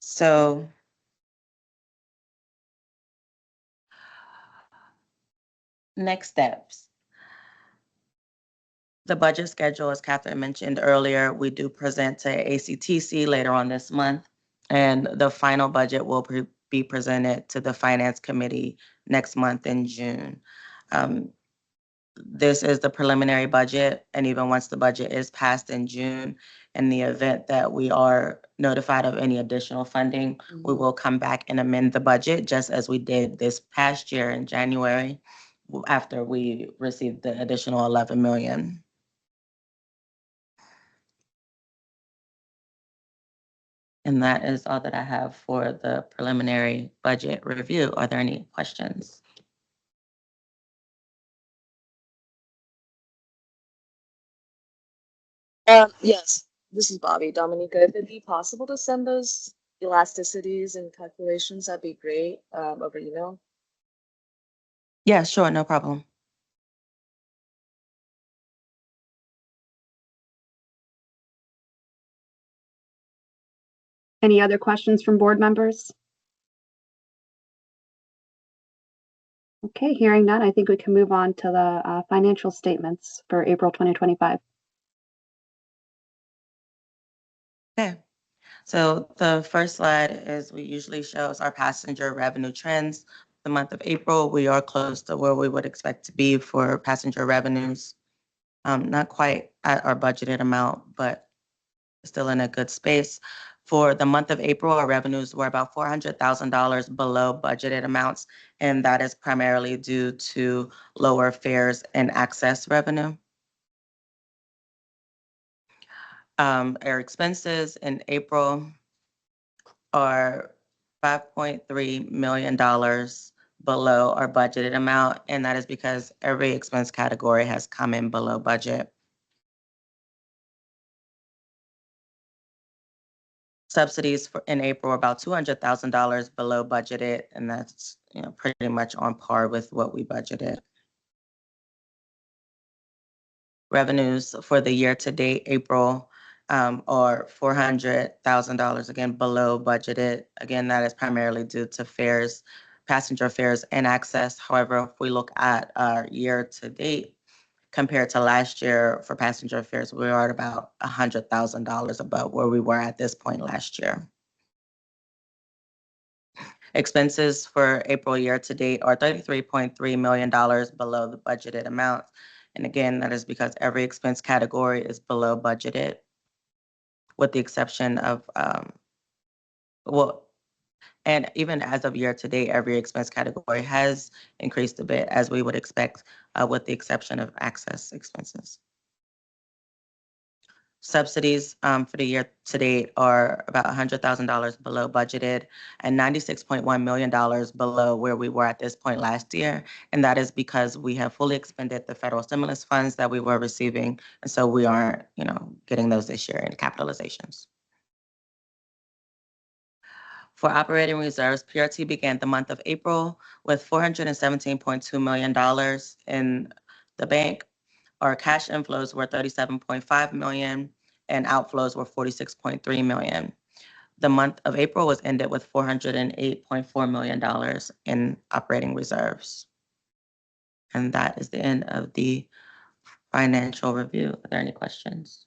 So next steps. The budget schedule, as Catherine mentioned earlier, we do present to ACTC later on this month, and the final budget will be presented to the Finance Committee next month in June. This is the preliminary budget, and even once the budget is passed in June, in the event that we are notified of any additional funding, we will come back and amend the budget, just as we did this past year in January, after we received the additional 11 million. And that is all that I have for the preliminary budget review. Are there any questions? Yes, this is Bobby. Dominica, if it'd be possible to send those elasticities and calculations, that'd be great, over email. Yeah, sure, no problem. Any other questions from board members? Okay, hearing none, I think we can move on to the financial statements for April 2025. Okay, so the first slide is we usually shows our passenger revenue trends. The month of April, we are close to where we would expect to be for passenger revenues. Not quite at our budgeted amount, but still in a good space. For the month of April, our revenues were about $400,000 below budgeted amounts, and that is primarily due to lower fares and access revenue. Our expenses in April are $5.3 million below our budgeted amount, and that is because every expense category has come in below budget. Subsidies in April were about $200,000 below budgeted, and that's pretty much on par with what we budgeted. Revenues for the year to date, April, are $400,000, again, below budgeted. Again, that is primarily due to fares, passenger fares and access. However, if we look at our year to date, compared to last year for passenger fares, we are at about $100,000 above where we were at this point last year. Expenses for April year to date are $33.3 million below the budgeted amount. And again, that is because every expense category is below budgeted, with the exception of, and even as of year to date, every expense category has increased a bit, as we would expect, with the exception of access expenses. Subsidies for the year to date are about $100,000 below budgeted and $96.1 million below where we were at this point last year. And that is because we have fully expended the federal stimulus funds that we were receiving. And so we aren't, getting those this year in capitalizations. For operating reserves, PRT began the month of April with $417.2 million in the bank. Our cash inflows were $37.5 million and outflows were $46.3 million. The month of April was ended with $408.4 million in operating reserves. And that is the end of the financial review. Are there any questions?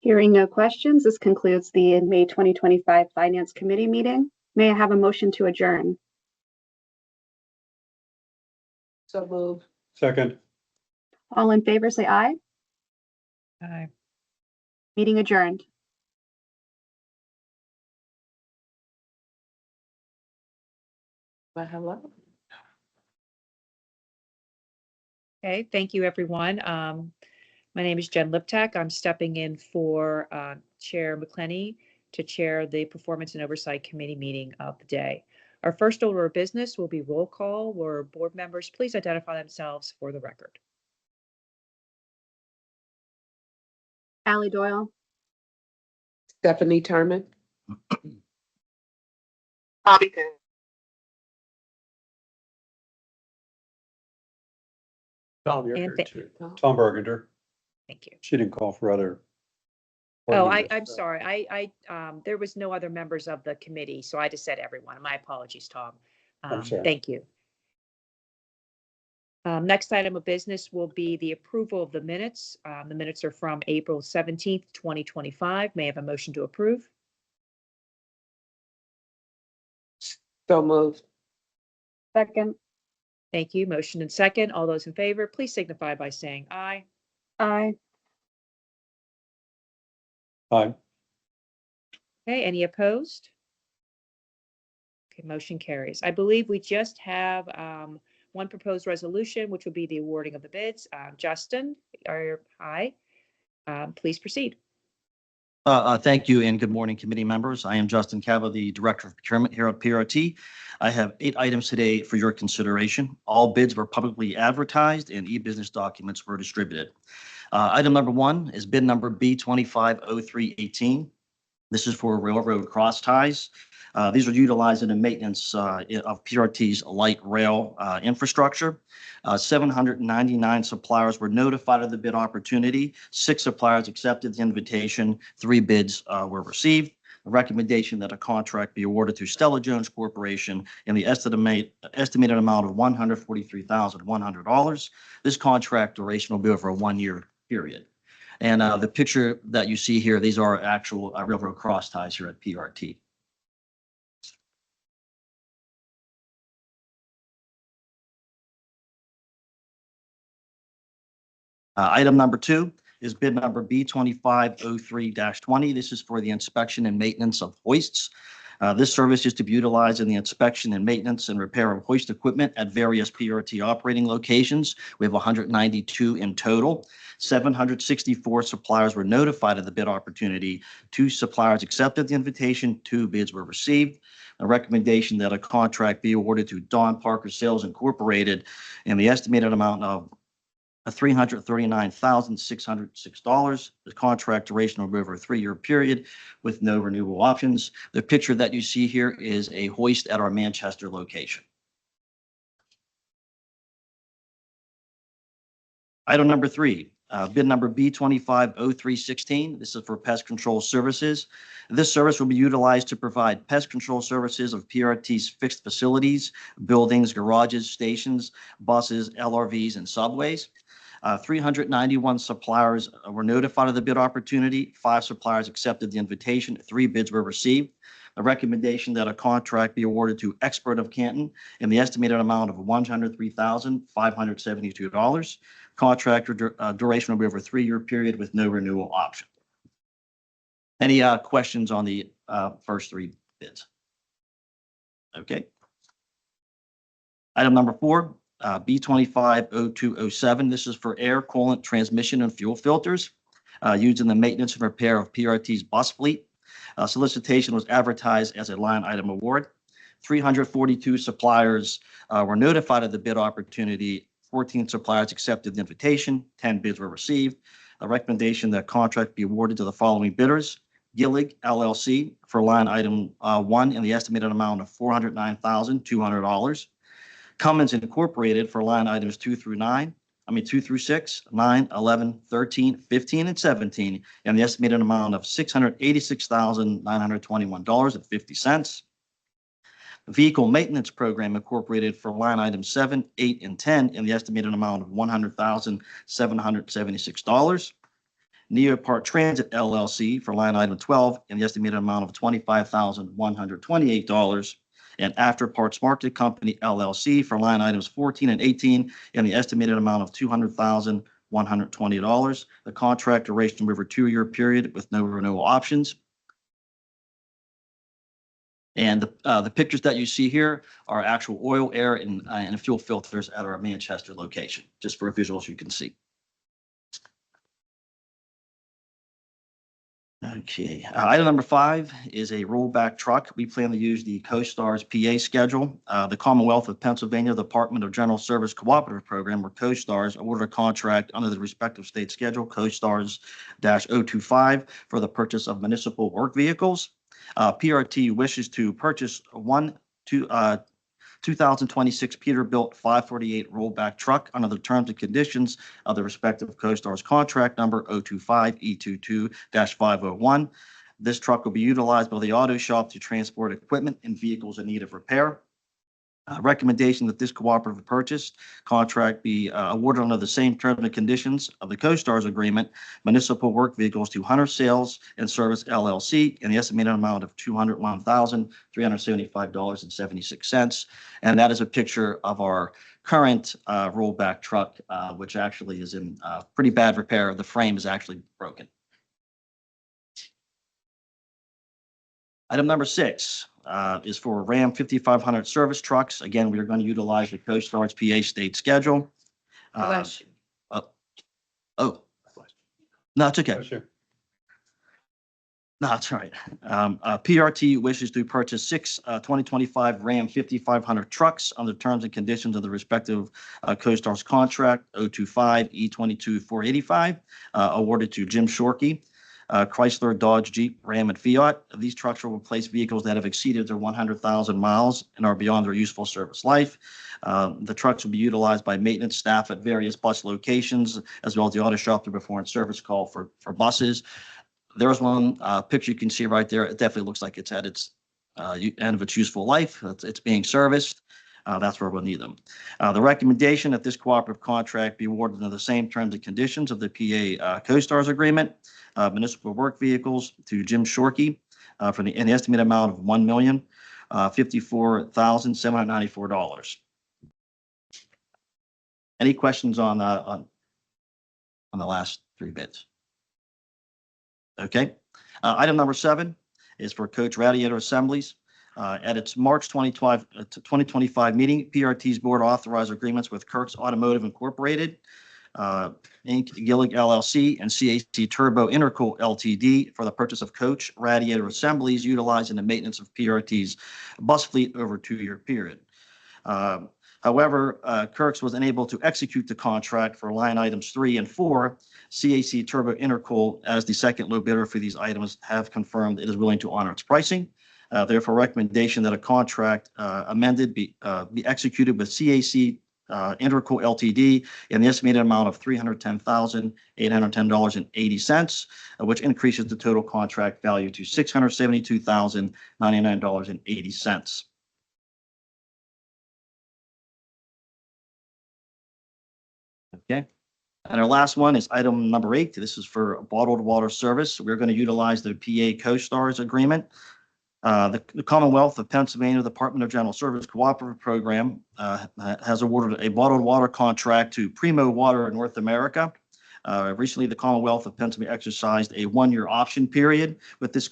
Hearing no questions, this concludes the May 2025 Finance Committee meeting. May I have a motion to adjourn? So moved. Second. All in favor, say aye. Aye. Meeting adjourned. Well, hello. Okay, thank you, everyone. My name is Jen Liptak. I'm stepping in for Chair McClenny to chair the Performance and Oversight Committee meeting of the day. Our first order of business will be roll call, where board members please identify themselves for the record. Allie Doyle. Stephanie Turman. Bobby. Tom, you're And here too. Tom Bergender. Thank you. She didn't call for other. board Oh, members. I'm sorry. There was no other members of the committee, so I just said everyone. My apologies, Tom. I'm sorry. Thank you. Next item of business will be the approval of the minutes. The minutes are from April 17th, 2025. May I have a motion to approve? So moved. Second. Thank you. Motion and second. All those in favor, please signify by saying aye. Aye. Aye. Okay, any opposed? Okay, motion carries. I believe we just have one proposed resolution, which would be the awarding of the bids. Justin, hi. Please proceed. Thank you and good morning, committee members. I am Justin Cava, the Director of Procurement here at PRT. I have 8 items today for your consideration. All bids were publicly advertised and e-business documents were distributed. Item number 1 is bid number B250318. This is for railroad cross ties. These are utilized in the maintenance of PRT's light rail infrastructure. 799 suppliers were notified of the bid opportunity. 6 suppliers accepted the invitation. 3 bids were received. A recommendation that a contract be awarded to Stella Jones Corporation in the estimated amount of $143,100. This contract duration will be over a 1-year period. And the picture that you see here, these are actual railroad cross ties here at PRT. Item number 2 is bid number B2503-20. This is for the inspection and maintenance of hoists. This service is to be utilized in the inspection and maintenance and repair of hoist equipment at various PRT operating locations. We have 192 in total. 764 suppliers were notified of the bid opportunity. 2 suppliers accepted the invitation. 2 bids were received. A recommendation that a contract be awarded to Don Parker Sales Incorporated in the estimated amount of $339,606. The contract duration will be over a 3-year period with no renewal options. The picture that you see here is a hoist at our Manchester location. Item number 3, bid number B250316. This is for pest control services. This service will be utilized to provide pest control services of PRT's fixed facilities, buildings, garages, stations, buses, LRVs, and subways. 391 suppliers were notified of the bid opportunity. 5 suppliers accepted the invitation. 3 bids were received. A recommendation that a contract be awarded to Expert of Canton in the estimated amount of $103,572. Contract duration will be over a 3-year period with no renewal option. Any questions on the first 3 bids? Okay. Item number 4. B250207. This is for air coolant transmission and fuel filters used in the maintenance and repair of PRT's bus fleet. Solicitation was advertised as a line item award. 342 suppliers were notified of the bid opportunity. 14 suppliers accepted the invitation. 10 bids were received. A recommendation that contract be awarded to the following bidders: Gillig LLC for line item 1 in the estimated amount of $409,200. Cummins Incorporated for line items 2 through 6, 9, 11, 13, 15, and 17, and the estimated amount of $686,921.50. Vehicle Maintenance Program Incorporated for line items 7, 8, and 10, in the estimated amount of $100,776. Neopart Transit LLC for line item 12, in the estimated amount of $25,128. And After Parts Market Company LLC for line items 14 and 18, in the estimated amount of $200,120. The contract duration over a 2-year period with no renewal options. And the pictures that you see here are actual oil, air, and fuel filters at our Manchester location, just for visuals you can see. Okay, item number 5 is a rollback truck. We plan to use the CoStar's PA schedule. The Commonwealth of Pennsylvania Department of General Service Cooperative Program, or CoStars, awarded a contract under the respective state schedule, CoStars-025, for the purchase of municipal work vehicles. PRT wishes to purchase 2026 Peterbilt 548 rollback truck under the terms and conditions of the respective CoStars contract number 025E22-501. This truck will be utilized by the auto shop to transport equipment and vehicles in need of repair. Recommendation that this cooperative purchase contract be awarded under the same terms and conditions of the CoStars agreement, municipal work vehicles to Hunter Sales and Service LLC in the estimated amount of $201,375.76. And that is a picture of our current rollback truck, which actually is in pretty bad repair. The frame is actually broken. Item number 6 is for Ram 5500 service trucks. Again, we are going to utilize the CoStar's PA state schedule. No, it's okay. Oh, sure. No, it's all right. PRT wishes to purchase 6 2025 Ram 5500 trucks under terms and conditions of the respective CoStar's contract 025E22485, awarded to Jim Shorkey. Chrysler, Dodge, Jeep, Ram, and Fiat. These trucks will replace vehicles that have exceeded their 100,000 miles and are beyond their useful service life. The trucks will be utilized by maintenance staff at various bus locations, as well as the auto shop to perform service call for buses. There's one picture you can see right there. It definitely looks like it's at its end of its useful life. It's being serviced. That's where we'll need them. The recommendation that this cooperative contract be awarded under the same terms and conditions of the PA CoStars agreement. Municipal work vehicles to Jim Shorkey in the estimated amount of $1,054,794. Any questions on the last 3 bids? Okay. Item number 7 is for Coach Radiator Assemblies. At its March 2025 meeting, PRT's board authorized agreements with Kirk's Automotive Incorporated, Inc., Gillig LLC, and CAC Turbo Intercool Ltd. for the purchase of Coach Radiator Assemblies utilized in the maintenance of PRT's bus fleet over a 2-year period. However, Kirk's was unable to execute the contract for line items 3 and 4. CAC Turbo Intercool, as the second low bidder for these items, have confirmed it is willing to honor its pricing. Therefore, recommendation that a contract amended be executed with CAC Intercool Ltd. in the estimated amount of $310,810.80, which increases the total contract value to $672,099.80. Okay. And our last one is item number 8. This is for bottled water service. We're going to utilize the PA CoStars agreement. The Commonwealth of Pennsylvania Department of General Service Cooperative Program has awarded a bottled water contract to Primo Water in North America. Recently, the Commonwealth of Pennsylvania exercised a one-year option period with this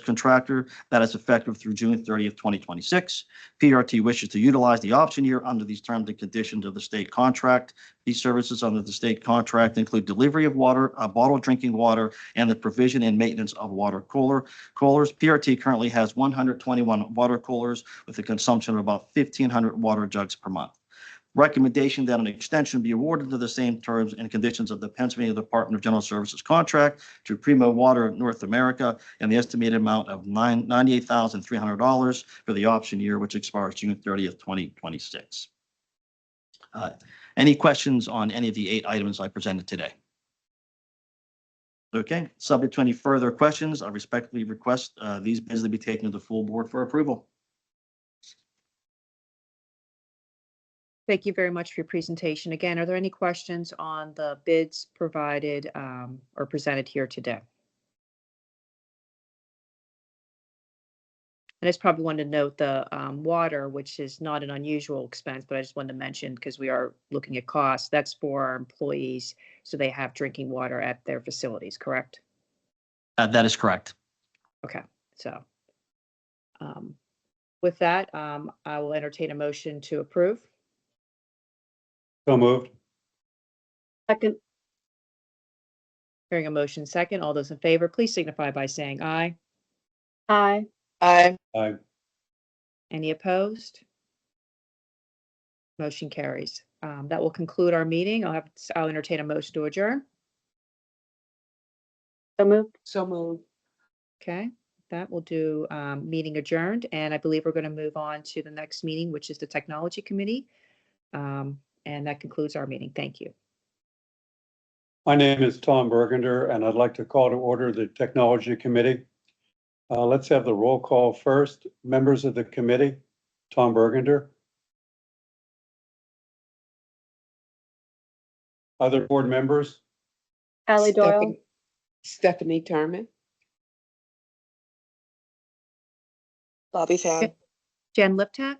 contractor that is effective through June 30th, 2026. PRT wishes to utilize the option year under these terms and conditions of the state contract. These services under the state contract include delivery of water, bottled drinking water, and the provision and maintenance of water coolers. PRT currently has 121 water coolers with a consumption of about 1,500 water jugs per month. Recommendation that an extension be awarded to the same terms and conditions of the Pennsylvania Department of General Services contract to Primo Water North America and the estimated amount of $98,300 for the option year, which expires June 30th, 2026. Any questions on any of the 8 items I presented today? Okay, subject to any further questions, I respectfully request these bids to be taken to the full board for approval. Thank you very much for your presentation. Again, are there any questions on the bids provided or presented here today? And I just probably wanted to note the water, which is not an unusual expense, but I just wanted to mention because we are looking at costs. That's for our employees, so they have drinking water at their facilities, correct? That is correct. Okay, so with that, I will entertain a motion to approve. So moved. Second. Hearing a motion second, all those in favor, please signify by saying aye. Aye. Aye. Aye. Any opposed? Motion carries. That will conclude our meeting. I'll entertain a motion to adjourn. So moved. So moved. Okay, that will do meeting adjourned, and I believe we're going to move on to the next meeting, which is the Technology Committee. And that concludes our meeting. Thank you. My name is Tom Bergender, and I'd like to call to order the Technology Committee. Let's have the roll call first. Members of the committee, Tom Bergender. Other board members? Ally Doyle. Stephanie Terman. Bobby Fan. Jen Liptak.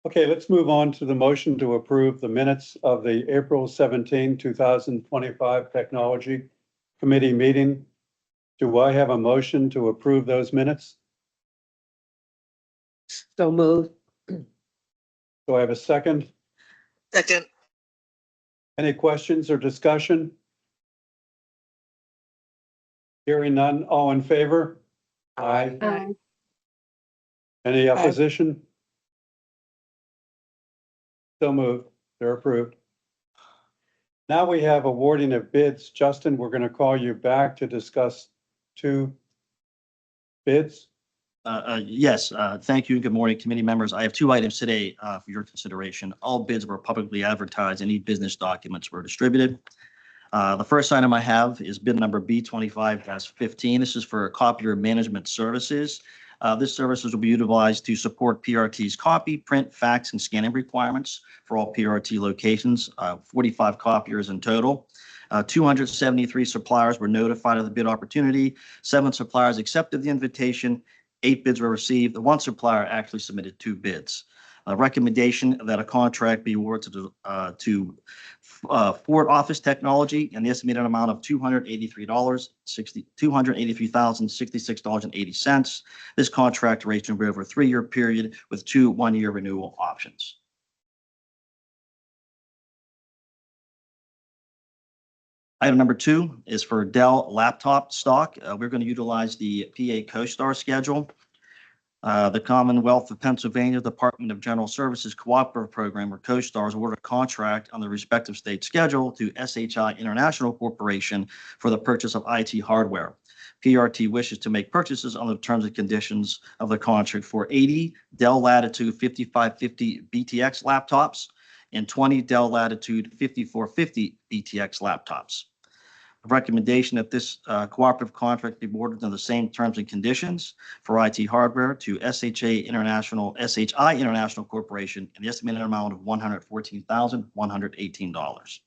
Okay, let's move on to the motion to approve the minutes of the April 17, 2025 Technology Committee meeting. Do I have a motion to approve those minutes? So moved. Do I have a second? Second. Any questions or discussion? Hearing none, all in favor? Aye. Aye. Any opposition? So moved. They're approved. Now we have awarding of bids. Justin, we're going to call you back to discuss 2 bids. Yes, thank you. And good morning, committee members. I have 2 items today for your consideration. All bids were publicly advertised. Any business documents were distributed. The first item I have is bid number B25-15. This is for copier management services. This services will be utilized to support PRT's copy, print, fax, and scanning requirements for all PRT locations, 45 copiers in total. 273 suppliers were notified of the bid opportunity. 7 suppliers accepted the invitation. 8 bids were received. The 1 supplier actually submitted 2 bids. A recommendation that a contract be awarded to Ford Office Technology and the estimated amount of $283,066.80. This contract duration will be over a 3-year period with 2 one-year renewal options. Item number 2 is for Dell laptop stock. We're going to utilize the PA CoStar schedule. The Commonwealth of Pennsylvania Department of General Services Cooperative Program, or CoStar's, awarded a contract on the respective state schedule to SHI International Corporation for the purchase of IT hardware. PRT wishes to make purchases on the terms and conditions of the contract for 80 Dell Latitude 5550 BTX laptops and 20 Dell Latitude 5450 BTX laptops. A recommendation that this cooperative contract be awarded on the same terms and conditions for IT hardware to SHI International Corporation in the estimated amount of $114,118.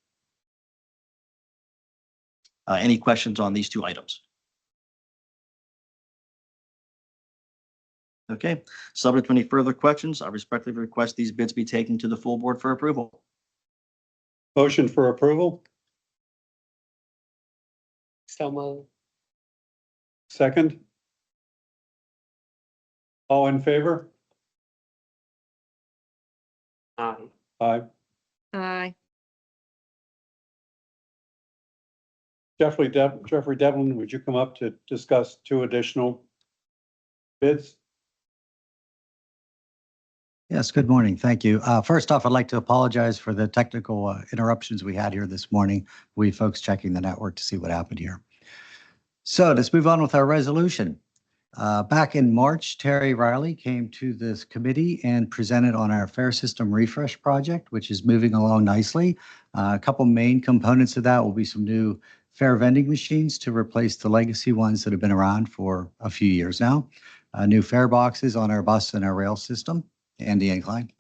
Any questions on these 2 items? Okay, subject to any further questions, I respectfully request these bids be taken to the full board for approval. Motion for approval, So moved. second. All in favor? Aye. Aye. Aye. Jeffrey Devlin, would you come up to discuss 2 additional bids? Yes, good morning. Thank you. First off, I'd like to apologize for the technical interruptions we had here this morning. We folks checking the network to see what happened here. So let's move on with our resolution. Back in March, Terry Riley came to this committee and presented on our fare system refresh project, which is moving along nicely. A couple main components of that will be some new fare vending machines to replace the legacy ones that have been around for a few years now. New fare boxes on our bus and our rail system and the incline.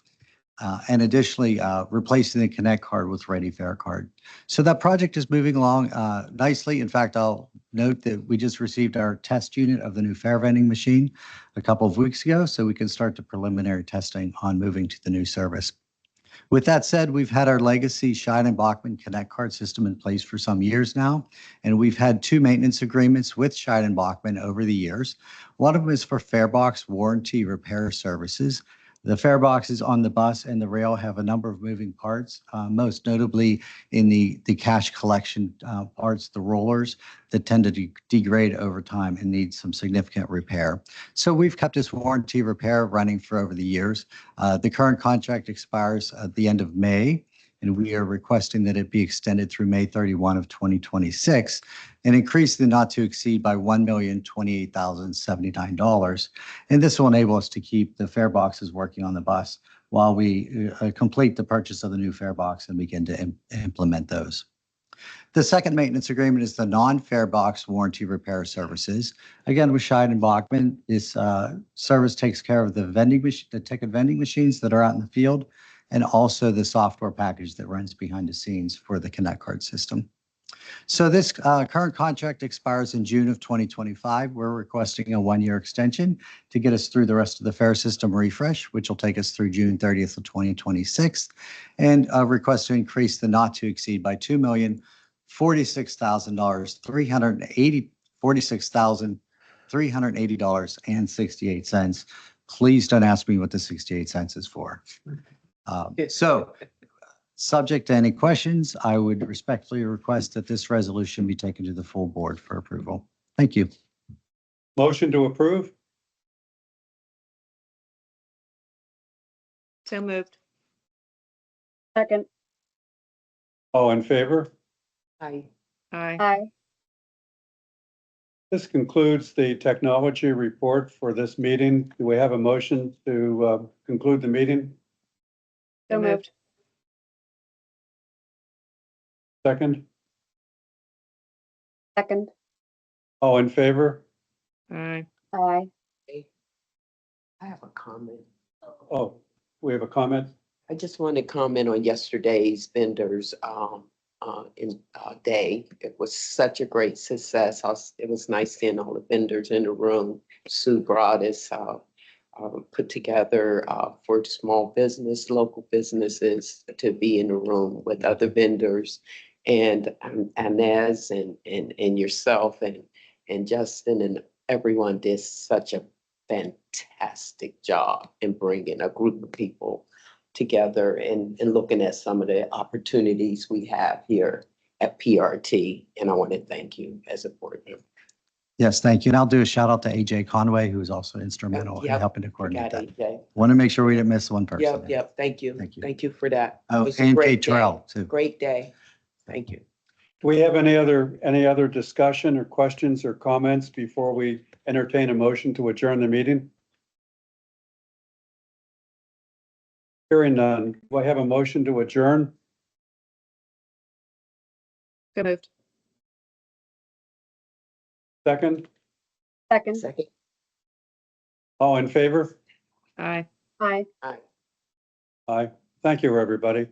And additionally, replacing the Connect card with Ready Fare card. So that project is moving along nicely. In fact, I'll note that we just received our test unit of the new fare vending machine a couple of weeks ago, so we can start the preliminary testing on moving to the new service. With that said, we've had our legacy Shine and Bachman Connect card system in place for some years now, and we've had 2 maintenance agreements with Shine and Bachman over the years. One of them is for farebox warranty repair services. The fare boxes on the bus and the rail have a number of moving parts, most notably in the cash collection parts, the rollers that tend to degrade over time and need some significant repair. So we've kept this warranty repair running for over the years. The current contract expires at the end of May, and we are requesting that it be extended through May 31 of 2026 and increase the not to exceed by $1,028,079. And this will enable us to keep the fare boxes working on the bus while we complete the purchase of the new fare box and begin to implement those. The second maintenance agreement is the non-fare box warranty repair services. Again, with Scheid and Bachman, this service takes care of the ticket vending machines that are out in the field, and also the software package that runs behind the scenes for the Connect card system. So this current contract expires in June of 2025. We're requesting a 1-year extension to get us through the rest of the fare system refresh, which will take us through June 30th of 2026, and a request to increase the not to exceed by $2,046,380, $46,380.68. Please don't ask me what the 68 cents is for. So subject to any questions, I would respectfully request that this resolution be taken to the full board for approval. Thank you. Motion to approve, So moved. Second. all in favor? Aye. Aye. Aye. This concludes the technology report for this meeting. Do we have a motion to conclude the meeting? So moved. Second, Second. all in favor? Aye. Aye. I have a comment. Oh, we have a comment? I just want to comment on yesterday's vendors day. It was such a great success. It was nice seeing all the vendors in the room. Sue brought us put together for small business, local businesses to be in the room with other vendors, and Inez and yourself and Justin and everyone did such a fantastic job in bringing a group of people together and looking at some of the opportunities we have here at PRT. And I want to thank you as a board member. Yes, thank you. And I'll do a shout out to AJ Conway, who was also instrumental in Yep, helping to coordinate that. AJ. Want to make sure we didn't miss one person. Yep, thank you. Thank you. Thank you for that. It Oh, was a and great Kate day. Terrell too. Great day. Thank you. Do we have any other discussion or questions or comments before we entertain a motion to adjourn the meeting? Hearing none, do I have a motion to adjourn? So moved. Second, Second. Second. all in favor? Aye. Aye. Aye. Aye. Thank you, everybody.